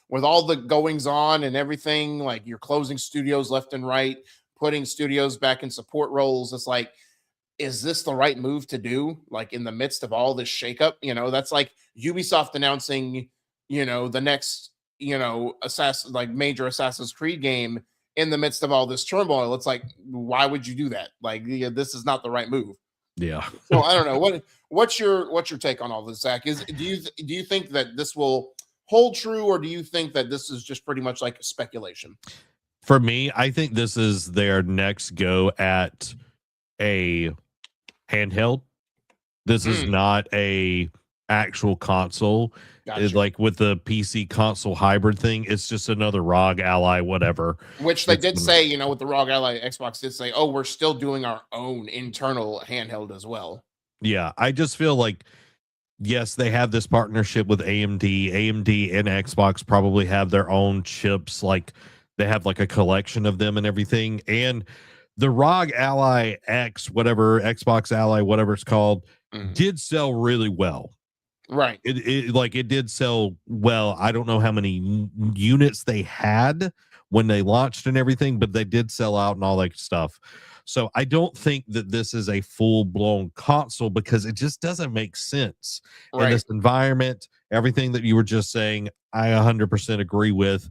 with all the goings on and everything, like you're closing studios left and right, putting studios back in support roles, it's like, is this the right move to do? Like in the midst of all this shakeup, that's like Ubisoft announcing, the next, major Assassin's Creed game in the midst of all this turmoil. It's like, why would you do that? Like, this is not the right move. Yeah. So I don't know. What's your take on all this, Zach? Do you think that this will hold true, or do you think that this is just pretty much like speculation? For me, I think this is their next go at a handheld. This is not a actual console. Gotcha. Like with the PC console hybrid thing, it's just another ROG Ally, whatever. Which they did say, with the ROG Ally, Xbox did say, we're still doing our own internal handheld as well. Yeah, I just feel like, yes, they have this partnership with AMD. AMD and Xbox probably have their own chips. Like they have like a collection of them and everything. And the ROG Ally X, whatever, Xbox Ally, whatever it's called, did sell really well. Right. It did sell well. I don't know how many units they had when they launched and everything, but they did sell out and all that stuff. So I don't think that this is a full-blown console, because it just doesn't make sense in this environment. Everything that you were just saying, I 100% agree with.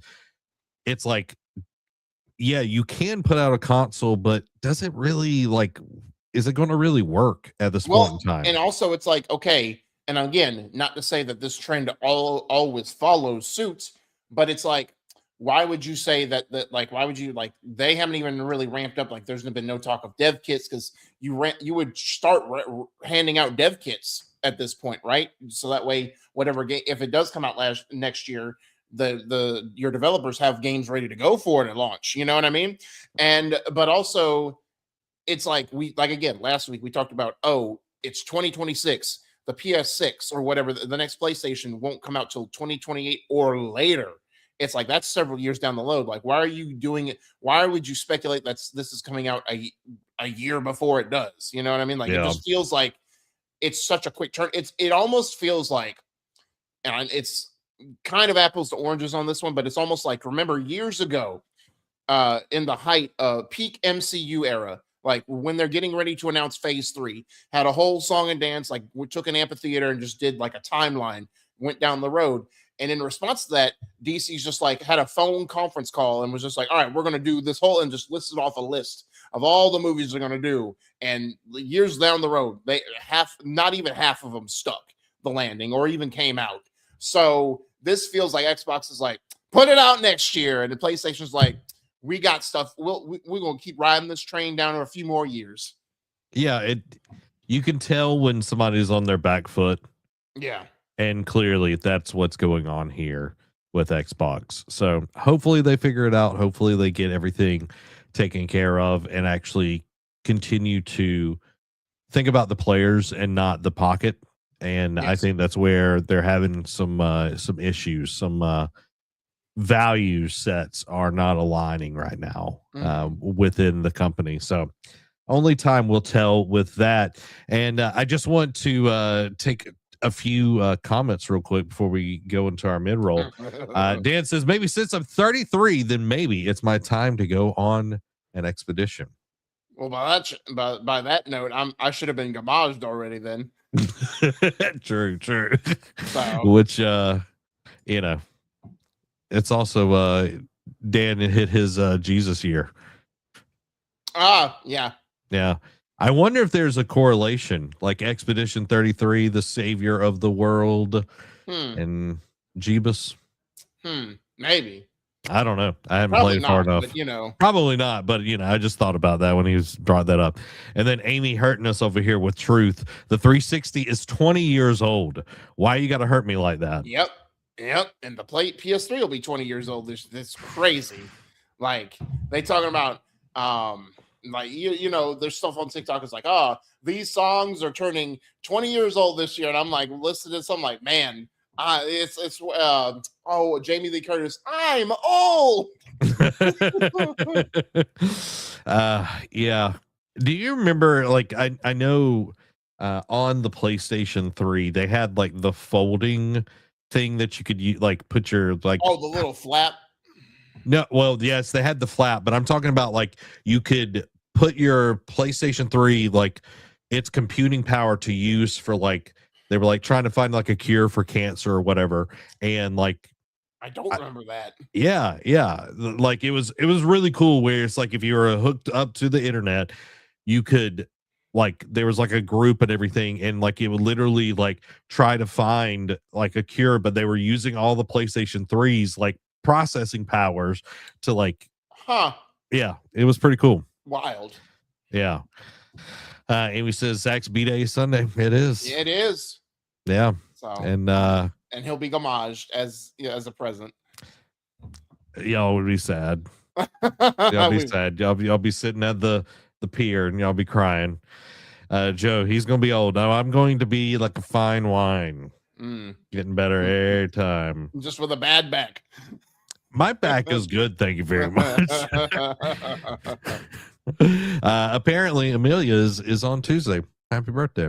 It's like, yeah, you can put out a console, but does it really, is it going to really work at this point in time? And also it's like, okay, and again, not to say that this trend always follows suit, but it's like, why would you say that why would you, they haven't even really ramped up, there's been no talk of dev kits, because you would start handing out dev kits at this point, right? So that way, whatever game, if it does come out next year, your developers have games ready to go for it at launch. You know what I mean? But also it's like, again, last week we talked about, it's 2026. The PS6 or whatever, the next PlayStation won't come out till 2028 or later. It's like, that's several years down the road. Like, why are you doing it? Why would you speculate that this is coming out a year before it does? You know what I mean? It just feels like it's such a quick turn. It almost feels like, and it's kind of apples to oranges on this one, but it's almost like, remember years ago, in the height of peak MCU era, like when they're getting ready to announce phase 3, had a whole song and dance, we took an amphitheater and just did a timeline, went down the road. And in response to that, DC's just had a phone conference call and was just like, all right, we're going to do this whole, and just listed off a list of all the movies they're going to do. And years down the road, not even half of them stuck the landing or even came out. So this feels like Xbox is like, put it out next year. And the PlayStation's like, we got stuff. We're going to keep riding this train down for a few more years. Yeah, you can tell when somebody's on their back foot. Yeah. And clearly that's what's going on here with Xbox. So hopefully they figure it out. Hopefully they get everything taken care of and actually continue to think about the players and not the pocket. And yes. I think that's where they're having some issues. Some value sets are not aligning right now within the company. So only time will tell with that. And I just want to take a few comments real quick before we go into our mid-roll. Dan says, maybe since I'm 33, then maybe it's my time to go on an expedition. Well, by that note, I should have been gamaged already then. True. So. Which, it's also Dan hit his Jesus year. Yeah. Yeah. I wonder if there's a correlation, like Expedition 33, the savior of the world, and Jeebus. Maybe. I don't know. I haven't Probably played far not, enough. but you know. Probably not, but I just thought about that when he was brought that up. And then Amy hurting us over here with truth. The 360 is 20 years old. Why you got to hurt me like that? Yep. And the PS3 will be 20 years old. This crazy. Like they talking about like you know, there's stuff on TikTok is like, oh, these songs are turning 20 years old this year. And I'm like, listening to something like, man, it's Jamie Lee Curtis, I'm old. Yeah. Do you remember, like, I know on the PlayStation 3 they had like the folding thing that you could use, like put your like the little flap. No, well, yes, they had the flap, but I'm talking about like you could put your PlayStation 3, like its computing power to use for like, they were like trying to find like a cure for cancer or whatever. And like, I don't remember that. Yeah. Like it was really cool where it's like if you were hooked up to the internet, you could like, there was like a group and everything, and like it would literally like try to find like a cure, but they were using all the PlayStation 3's like processing powers to like, yeah, it was pretty cool. Wild. Yeah. Amy says Zach's B-Day is Sunday. It is. It is. Yeah. So and he'll be homaged as a present. Y'all would be sad. Y'all be sad. Y'all be sitting at the pier and y'all be crying. Joe, he's gonna be old. Now I'm going to be like a fine wine. Getting better every time. Just with a bad back. My back is good, thank you very much. Apparently Amelia is on Tuesday. Happy birthday.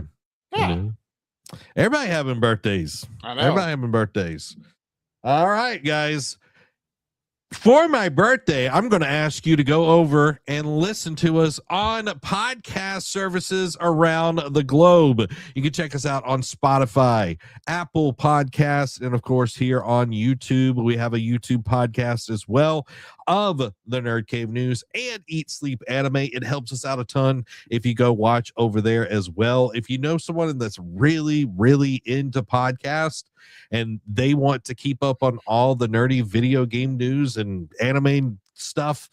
Yeah. Everybody having birthdays. I know. Everybody having birthdays. All right, guys. For my birthday, I'm going to ask you to go over and listen to us on podcast services around the globe. You can check us out on Spotify, Apple Podcasts, and of course here on YouTube. We have a YouTube podcast as well of the Nerd Cave News and Eat Sleep Anime. It helps us out a ton if you go watch over there as well. If you know someone that's really, really into podcasts and they want to keep up on all the nerdy video game news and anime stuff,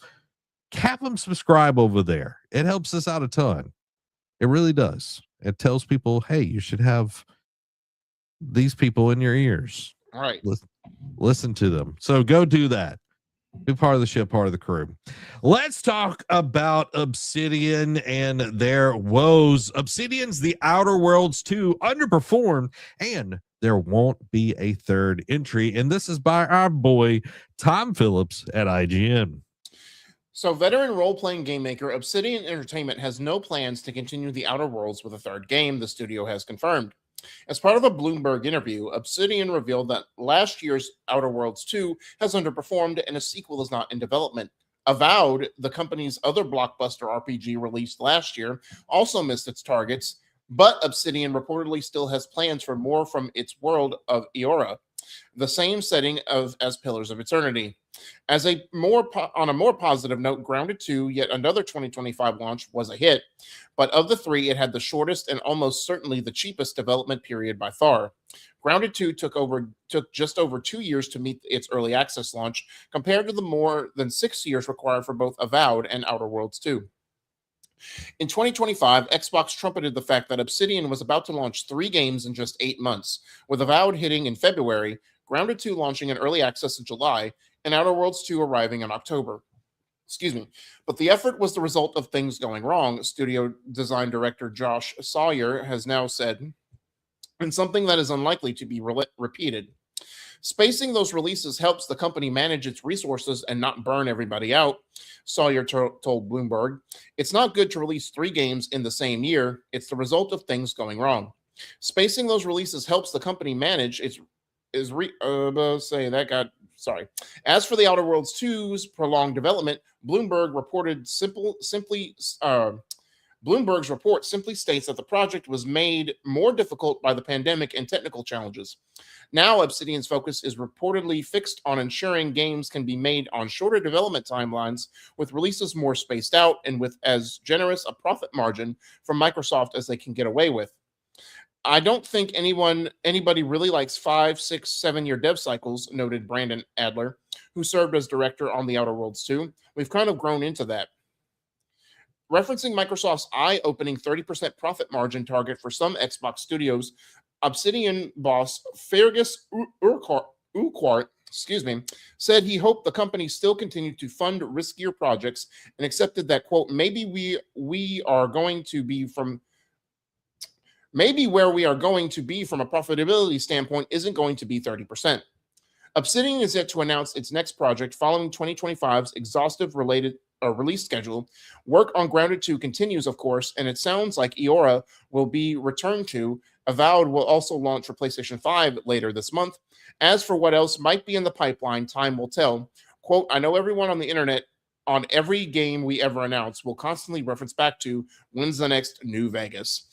have them subscribe over there. It helps us out a ton. It really does. It tells people, hey, you should have these people in your ears. All right. Listen to them. So go do that. Be part of the ship, part of the crew. Let's talk about Obsidian and their woes. Obsidian's The Outer Worlds 2 underperformed, and there won't be a third entry. And this is by our boy Tom Phillips at IGN. So veteran role-playing game maker Obsidian Entertainment has no plans to continue The Outer Worlds with a third game, the studio has confirmed. As part of a Bloomberg interview, Obsidian revealed that last year's Outer Worlds 2 has underperformed and a sequel is not in development. Avowed, the company's other blockbuster RPG released last year, also missed its targets, but Obsidian reportedly still has plans for more from its world of Eora, the same setting as Pillars of Eternity. On a more positive note, Grounded 2, yet another 2025 launch, was a hit, but of the three, it had the shortest and almost certainly the cheapest development period by far. Grounded 2 took just over 2 years to meet its early access launch, compared to the more than 6 years required for both Avowed and Outer Worlds 2. In 2025, Xbox trumpeted the fact that Obsidian was about to launch 3 games in just 8 months, with Avowed hitting in February, Grounded 2 launching in early access in July, and Outer Worlds 2 arriving in October. But the effort was the result of things going wrong, studio design director Josh Sawyer has now said, and something that is unlikely to be repeated. Spacing those releases helps the company manage its resources and not burn everybody out, Sawyer told Bloomberg. It's not good to release 3 games in the same year. It's the result of things going wrong. Spacing those releases helps the company manage its As for the Outer Worlds 2's prolonged development, Bloomberg's report simply states that the project was made more difficult by the pandemic and technical challenges. Now, Obsidian's focus is reportedly fixed on ensuring games can be made on shorter development timelines, with releases more spaced out and with as generous a profit margin from Microsoft as they can get away with. I don't think anybody really likes 5, 6, 7 year dev cycles, noted Brandon Adler, who served as director on The Outer Worlds 2. We've kind of grown into that. Referencing Microsoft's eye-opening 30% profit margin target for some Xbox studios, Obsidian boss Fergus Urquhart, said he hoped the company still continued to fund riskier projects and accepted that, quote, maybe where we are going to be from a profitability standpoint isn't going to be 30%. Obsidian is yet to announce its next project following 2025's exhaustive release schedule. Work on Grounded 2 continues, of course, and it sounds like Eora will be returned to. Avowed will also launch for PlayStation 5 later this month. As for what else might be in the pipeline, time will tell. Quote, I know everyone on the internet on every game we ever announce will constantly reference back to when's the next New Vegas.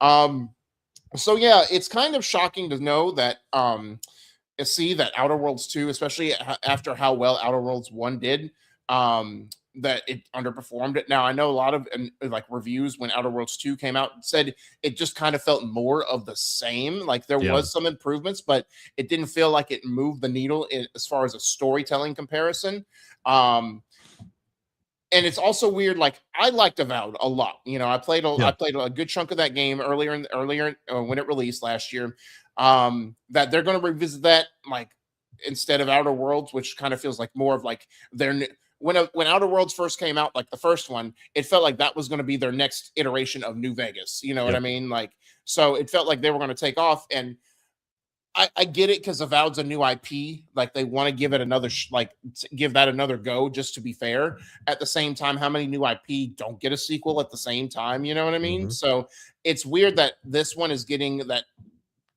So yeah, it's kind of shocking to know that see that Outer Worlds 2, especially after how well Outer Worlds 1 did, that it underperformed it. Now I know a lot of like reviews when Outer Worlds 2 came out said it just kind of felt more of the same. Like there was some improvements, but it didn't feel like it moved the needle as far as a storytelling comparison. And it's also weird. Like I liked Avowed a lot. You know, I played a good chunk of that game earlier when it released last year. That they're going to revisit that like instead of Outer Worlds, which kind of feels like more of like their when Outer Worlds first came out, like the first one, it felt like that was going to be their next iteration of New Vegas. You know what I mean? Like, so it felt like they were going to take off, and I get it because Avowed's a new IP. Like they want to give it another give that another go, just to be fair. At the same time, how many new IP don't get a sequel at the same time? You know what I mean? So it's weird that this one is getting that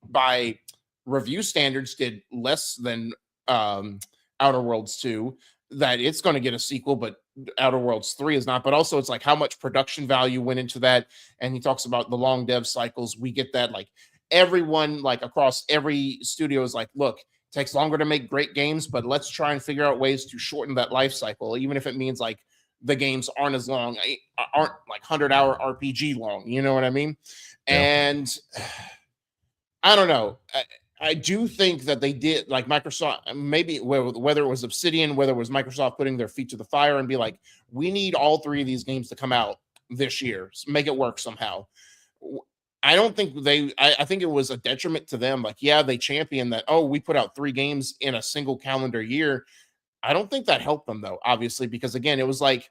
by review standards did less than Outer Worlds 2, that it's going to get a sequel, but Outer Worlds 3 is not. But also it's like how much production value went into that. And he talks about the long dev cycles. We get that, like everyone like across every studio is like, look, it takes longer to make great games, but let's try and figure out ways to shorten that life cycle, even if it means like the games aren't as long, aren't like 100-hour RPG long. You know what I mean? And I don't know. I do think that they did, like Microsoft, maybe whether it was Obsidian, whether it was Microsoft putting their feet to the fire and be like, we need all three of these games to come out this year, make it work somehow. I don't think I think it was a detriment to them. Like, yeah, they championed that, oh, we put out 3 games in a single calendar year. I don't think that helped them though, obviously, because again, it was like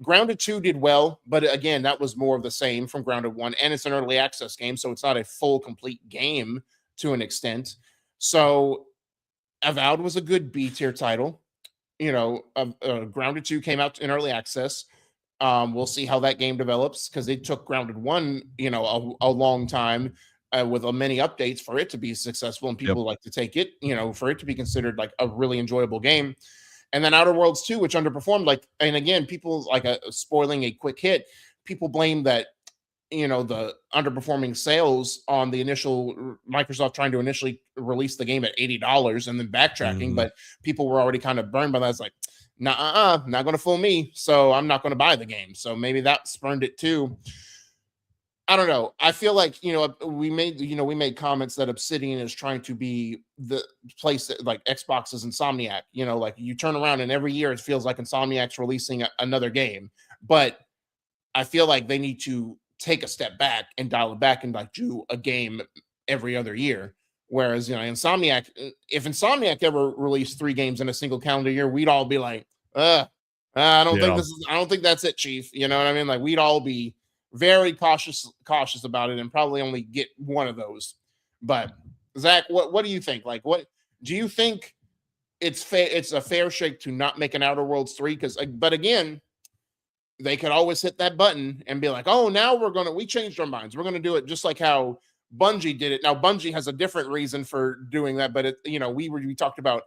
Grounded 2 did well, but again, that was more of the same from Grounded 1, and it's an early access game, so it's not a full, complete game to an extent. So Avowed was a good B-tier title. You know, Grounded 2 came out in early access. We'll see how that game develops, because it took Grounded 1, you know, a long time with many updates for it to be successful, and people like to take it, you know, for it to be considered like a really enjoyable game. And then Outer Worlds 2, which underperformed, like, and again, people like spoiling a quick hit, people blame that, you know, the underperforming sales on the initial Microsoft trying to initially release the game at $80 and then backtracking, but people were already kind of burned by that. It's like, not going to fool me, so I'm not going to buy the game. So maybe that spurned it too. I don't know. I feel like, you know, we made comments that Obsidian is trying to be the place that, like, Xbox is Insomniac. You know, like you turn around and every year it feels like Insomniac's releasing another game. But I feel like they need to take a step back and dial it back and like do a game every other year. Whereas, you know, Insomniac, if Insomniac ever released 3 games in a single calendar year, we'd all be like, I don't think that's it, Chief. You know what I mean? Like we'd all be very cautious about it and probably only get one of those. But Zach, what do you think? Like, what do you think it's a fair shake to not make an Outer Worlds 3? But again, they could always hit that button and be like, oh, now we changed our minds. We're going to do it just like how Bungie did it. Now, Bungie has a different reason for doing that, but you know, we talked about,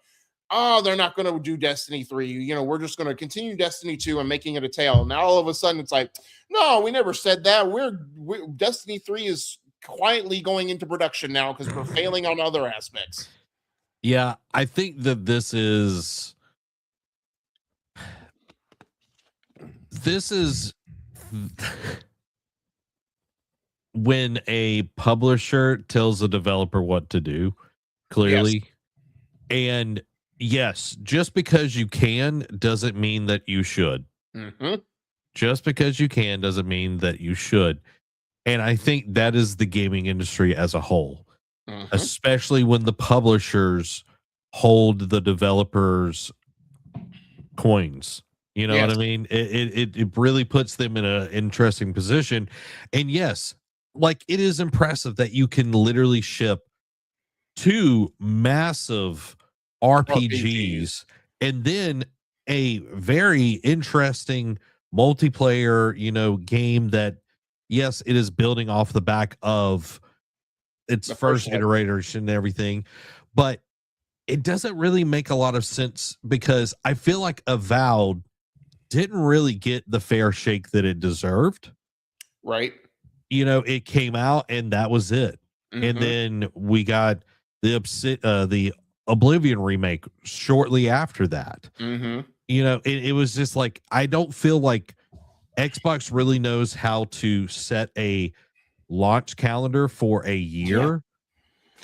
oh, they're not going to do Destiny 3. You know, we're just going to continue Destiny 2 and making it a tale. Now, all of a sudden, it's like, no, we never said that. Destiny 3 is quietly going into production now because we're failing on other aspects. Yeah, I think that this is when a publisher tells a developer what to do, clearly. Yes. And Yes, just because you can doesn't mean that you should. Mm-hmm. Just because you can doesn't mean that you should. And I think that is the gaming industry as a whole, Mm-hmm. especially when the publishers hold the developers coins. You know what I Yes. mean? It really puts them in an interesting position. And yes, like it is impressive that you can literally ship two massive RPGs and then a very interesting multiplayer, game that, yes, it is building off the back of its The first first one. iteration and everything, but it doesn't really make a lot of sense because I feel like Avowed didn't really get the fair shake that it deserved. Right. It came out and that was it. And Mhm. then we got the Oblivion remake shortly after that. Mhm. It was just like, I don't feel like Xbox really knows how to set a launch calendar for a year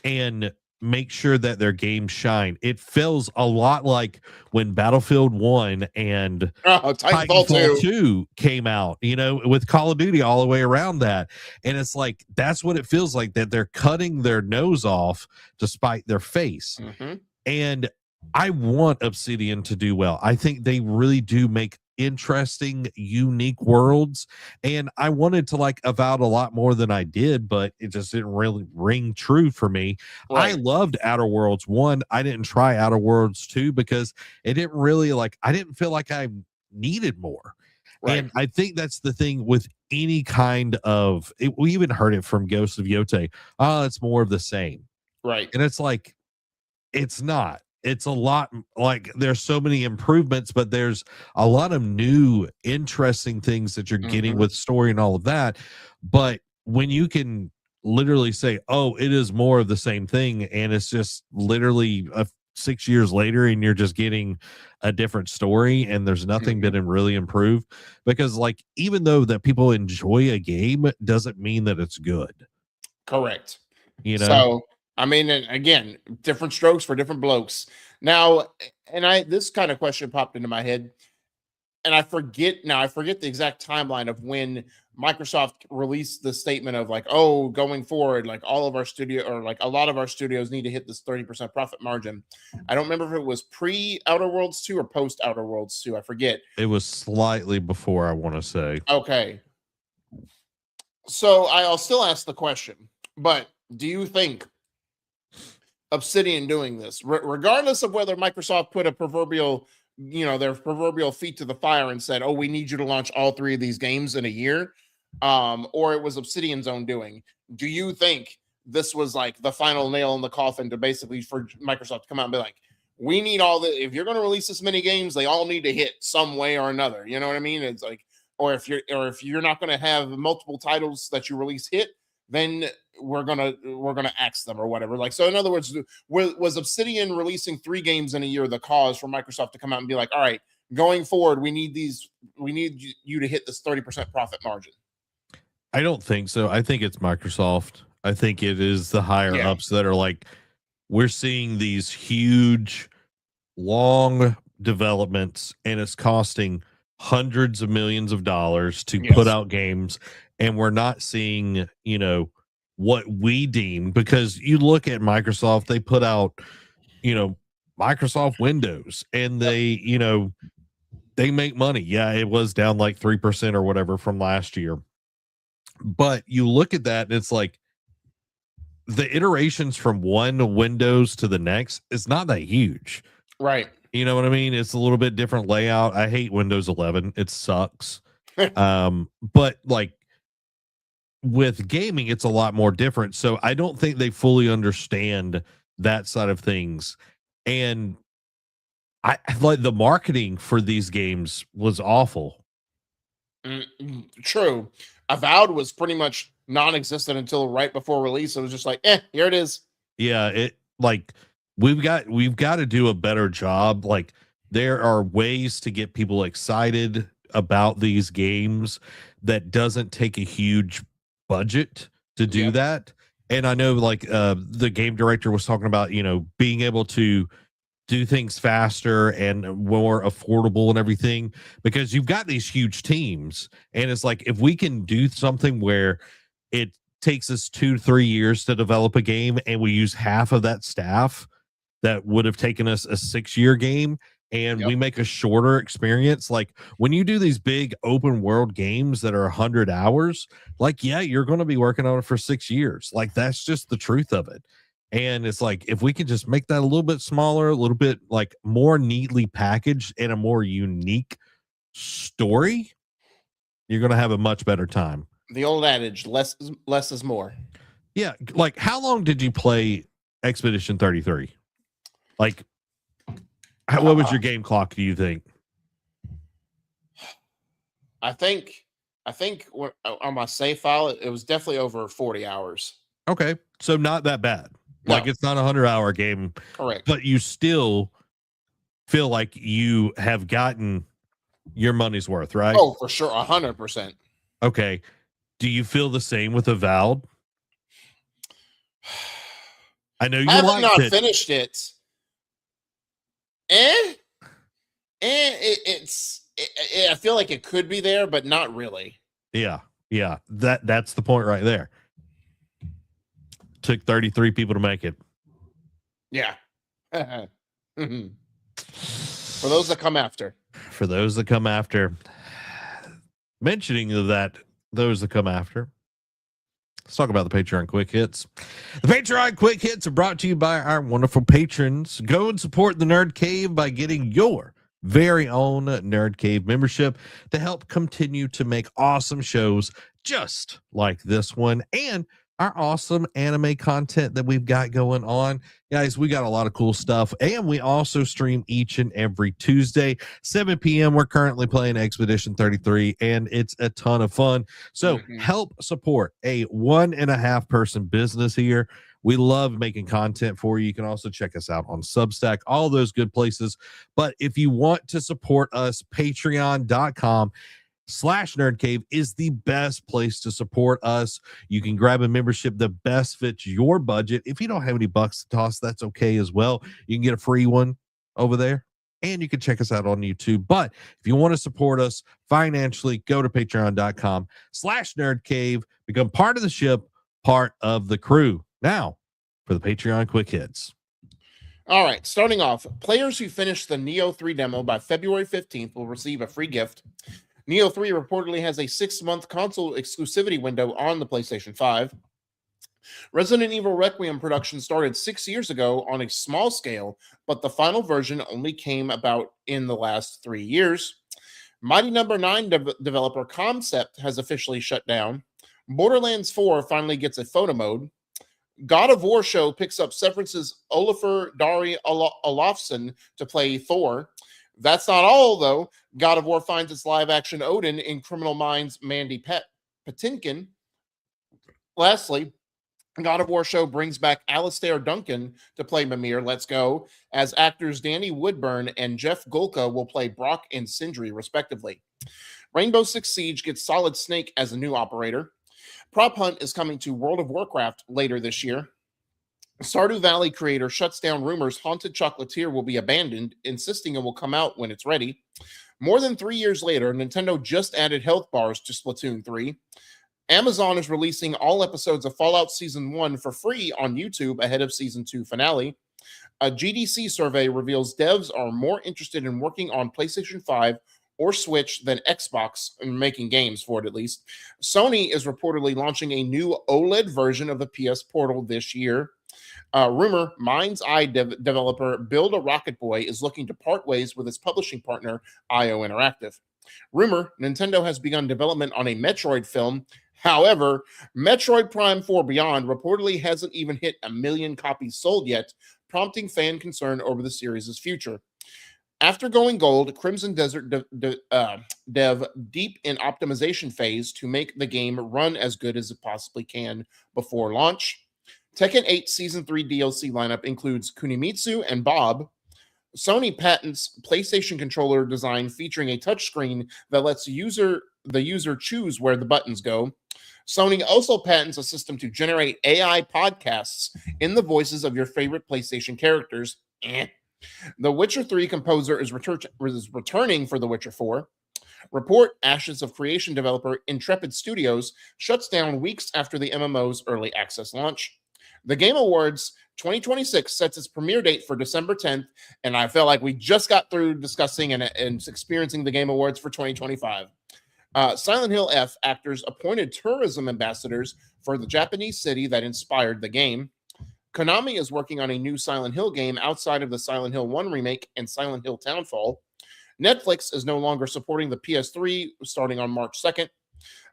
and make sure that their games shine. It feels a lot like when Battlefield 1 and Oh, Titanfall 2. 2 came out, with Call of Duty all the way around that. And it's like, that's what it feels like, that they're cutting their nose off to spite their face. Mhm. And I want Obsidian to do well. I think they really do make interesting, unique worlds. And I wanted to like Avowed a lot more than I did, but it just didn't really ring true for me. I Right. loved Outer Worlds 1. I didn't try Outer Worlds 2 because it didn't really I didn't feel like I needed more. Right. And I think that's the thing with any kind of we even heard it from Ghost of Yote. Oh, it's more of the same. Right. And it's like, it's not. It's a lot, like there's so many improvements, but there's a lot of new, interesting things that you're getting Mhm. with story and all of that. But when you can literally say, oh, it is more of the same thing, and it's just literally 6 years later, and you're just getting a different story, and there's nothing Mhm. that really improved, because like even though that people enjoy a game doesn't mean that it's good. Correct. You know, So, I mean, and again, different strokes for different blokes. Now, and this kind of question popped into my head, and I forget the exact timeline of when Microsoft released the statement of like, oh, going forward, like all of our studio or like a lot of our studios need to hit this 30% profit margin. I don't remember if it was pre Outer Worlds 2 or post Outer Worlds 2. I forget. it was slightly before, I want to say. Okay. So I'll still ask the question, but do you think Obsidian doing this, regardless of whether Microsoft put a proverbial, their proverbial feet to the fire and said, "Oh, we need you to launch all three of these games in a year," or it was Obsidian's own doing? Do you think this was like the final nail in the coffin to basically for Microsoft to come out and be like, "We need all the if you're going to release this many games, they all need to hit some way or another." You know what I mean? It's like, or if you're not going to have multiple titles that you release hit, then we're gonna axe them or whatever. Like, so in other words, was Obsidian releasing 3 games in a year the cause for Microsoft to come out and be like, all right, going forward, we need you to hit this 30% profit margin? I don't think so. I think it's Microsoft. I think it is the higher Yeah. ups that are like, we're seeing these huge, long developments, and it's costing hundreds of millions of dollars to put Yes. out games, and we're not seeing, what we deem, because you look at Microsoft, they put out, Microsoft Windows, and they make money. Yeah, it was down like 3% or whatever from last year. But you look at that and it's like the iterations from one Windows to the next is not that huge. Right. You know what I mean? It's a little bit different layout. I hate Windows 11. It sucks. But like with gaming, it's a lot more different. So I don't think they fully understand that side of things. And I like the marketing for these games was awful. True. Avowed was pretty much non-existent until right before release. It was just like, here it is. Yeah, it like we've got to do a better job. Like there are ways to get people excited about these games that doesn't take a huge budget to do Yep. that. And I know like the game director was talking about, being able to do things faster and more affordable and everything, because you've got these huge teams. And it's like, if we can do something where it takes us 2-3 years to develop a game and we use half of that staff that would have taken us a 6-year game, and we make a shorter experience. Like when you do these big open world games that are 100 hours, like, yeah, you're going to be working on it for 6 years. Like that's just the truth of it. And it's like, if we can just make that a little bit smaller, a little bit like more neatly packaged and a more unique story, you're going to have a much better time. The old adage, less is more. Yeah. Like how long did you play Expedition 33? Like, what was your game clock, do you think? I think on my save file, it was definitely over 40 hours. Okay. So not that bad. No. Like it's not a 100-hour game. Correct. But you still feel like you have gotten your money's worth, right? Oh, for sure. 100%. Okay. Do you feel the same with Avowed? I know you I haven't liked not it. finished it. I feel like it could be there, but not really. Yeah. That's the point right there. Took 33 people to make it. Yeah. For those that come after. For those that come after. Mentioning of that, those that come after. Let's talk about the Patreon Quick Hits. The Patreon Quick Hits are brought to you by our wonderful patrons. Go and support the Nerd Cave by getting your very own Nerd Cave membership to help continue to make awesome shows just like this one and our awesome anime content that we've got going on. Guys, we got a lot of cool stuff, and we also stream each and every Tuesday, 7 p.m. We're currently playing Expedition 33, and it's a ton of fun. So help support a 1.5 person business here. We love making content for you. You can also check us out on Substack, all those good places. But if you want to support us, patreon.com/nerdcave is the best place to support us. You can grab a membership that best fits your budget. If you don't have any bucks to toss, that's okay as well. You can get a free one over there, and you can check us out on YouTube. But if you want to support us financially, go to patreon.com/nerdcave, become part of the ship, part of the crew. Now for the Patreon Quick Hits. All right, starting off, players who finish the Neo 3 demo by February 15th will receive a free gift. Neo 3 reportedly has a 6-month console exclusivity window on the PlayStation 5. Resident Evil Requiem production started 6 years ago on a small scale, but the final version only came about in the last 3 years. Mighty No. 9 developer Concept has officially shut down. Borderlands 4 finally gets a photo mode. God of War show picks up Severance's Olafur Dari Olafsson to play Thor. That's not all, though. God of War finds its live-action Odin in Criminal Minds' Mandy Patinkin. Lastly, God of War show brings back Alistair Duncan to play Mimir Let's Go, as actors Danny Woodburn and Jeff Golka will play Brock and Sindri, respectively. Rainbow Six Siege gets Solid Snake as a new operator. Prop Hunt is coming to World of Warcraft later this year. Stardew Valley creator shuts down rumors Haunted Chocolatier will be abandoned, insisting it will come out when it's ready. More than 3 years later, Nintendo just added health bars to Splatoon 3. Amazon is releasing all episodes of Fallout Season 1 for free on YouTube ahead of Season 2 finale. A GDC survey reveals devs are more interested in working on PlayStation 5 or Switch than Xbox, and making games for it at least. Sony is reportedly launching a new OLED version of the PS Portal this year. Rumor, Mind's Eye developer Build a Rocket Boy is looking to part ways with its publishing partner, IO Interactive. Rumor, Nintendo has begun development on a Metroid film. However, Metroid Prime 4 Beyond reportedly hasn't even hit 1 million copies sold yet, prompting fan concern over the series' future. After going gold, Crimson Desert dev deep in optimization phase to make the game run as good as it possibly can before launch. Tekken 8 Season 3 DLC lineup includes Kunimitsu and Bob. Sony patents PlayStation controller design featuring a touchscreen that lets the user choose where the buttons go. Sony also patents a system to generate AI podcasts in the voices of your favorite PlayStation characters. The Witcher 3 composer is returning for The Witcher 4. Report: Ashes of Creation developer Intrepid Studios shuts down weeks after the MMO's early access launch. The Game Awards 2026 sets its premiere date for December 10th, and I feel like we just got through discussing and experiencing the Game Awards for 2025. Silent Hill F actors appointed tourism ambassadors for the Japanese city that inspired the game. Konami is working on a new Silent Hill game outside of the Silent Hill 1 remake and Silent Hill Townfall. Netflix is no longer supporting the PS3 starting on March 2nd.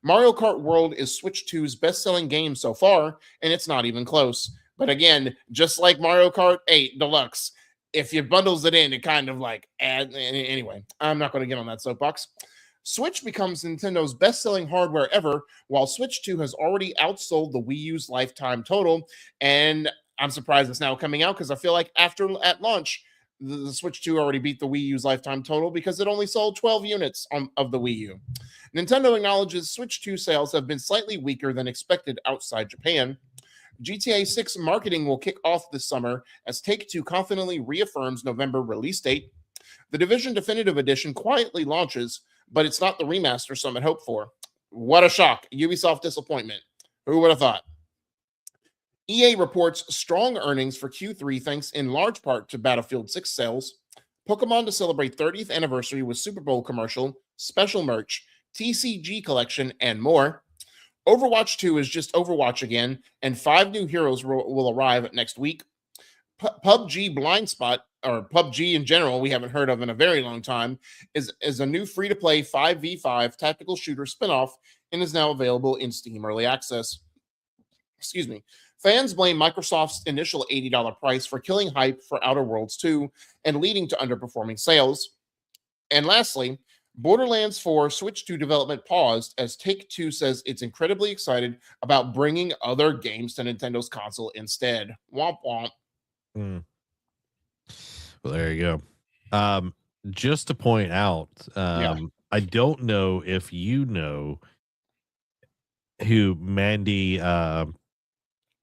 Mario Kart World is Switch 2's best-selling game so far, and it's not even close. But again, just like Mario Kart 8 Deluxe, if you bundles it in, it kind of like add. Anyway, I'm not going to get on that soapbox. Switch becomes Nintendo's best-selling hardware ever, while Switch 2 has already outsold the Wii U's lifetime total. And I'm surprised it's now coming out because I feel like at launch, the Switch 2 already beat the Wii U's lifetime total because it only sold 12 units of the Wii U. Nintendo acknowledges Switch 2 sales have been slightly weaker than expected outside Japan. GTA 6 marketing will kick off this summer as Take-Two confidently reaffirms November release date. The Division Definitive Edition quietly launches, but it's not the remaster some had hoped for. What a shock. Ubisoft disappointment. Who would have thought? EA reports strong earnings for Q3 thanks in large part to Battlefield 6 sales. Pokemon to celebrate 30th anniversary with Super Bowl commercial, special merch, TCG collection, and more. Overwatch 2 is just Overwatch again, and 5 new heroes will arrive next week. PUBG Blind Spot, or PUBG in general, we haven't heard of in a very long time, is a new free-to-play 5v5 tactical shooter spinoff and is now available in Steam Early Access. Excuse me. Fans blame Microsoft's initial $80 price for killing hype for Outer Worlds 2 and leading to underperforming sales. And lastly, Borderlands 4 Switch 2 development paused as Take-Two says it's incredibly excited about bringing other games to Nintendo's console instead. Womp womp. Well, there you go. Just to point out, I don't know if you know who Mandy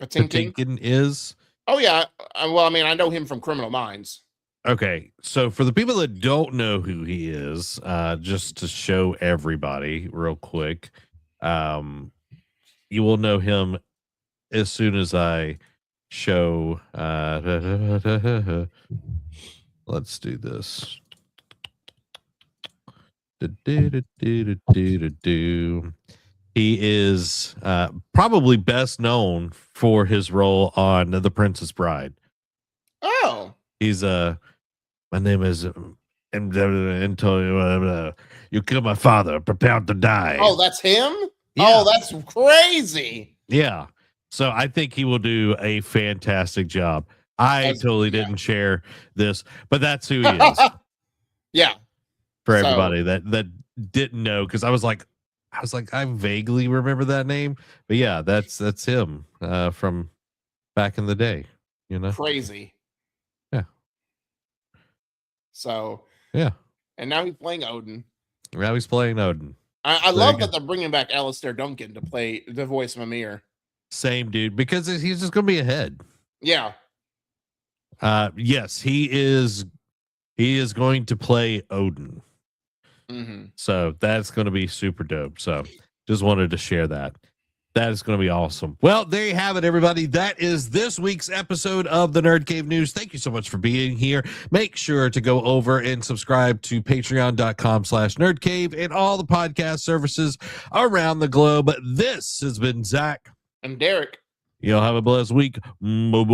Patinkin is. Oh, yeah. Well, I mean, I know him from Criminal Minds. Okay, so for the people that don't know who he is, just to show everybody real quick, you will know him as soon as I show. Let's do this. He is probably best known for his role on The Princess Bride. Oh, he's my name is Antonio. You killed my father. Prepare to die. Oh, that's him? Yeah. Oh, that's crazy. Yeah. So I think he will do a fantastic job. I totally didn't share this, but that's who he is. Yeah. For everybody that didn't know, because I was like, I vaguely remember that name, but yeah, that's him from back in the day. You know, crazy. Yeah. So yeah, and now he's playing Odin. Now he's playing Odin. I love that they're bringing back Alistair Duncan to play the voice of Mimir. Same dude, because he's just going to be ahead. Yeah. Yes, he is. He is going to play Odin. Mm-hmm. So that's going to be super dope. So just wanted to share that. That is going to be awesome. Well, there you have it, everybody. That is this week's episode of the Nerd Cave News. Thank you so much for being here. Make sure to go over and subscribe to patreon.com/nerdcave and all the podcast services around the globe. This has been Zach and Derek. Y'all have a blessed week. Bye-bye.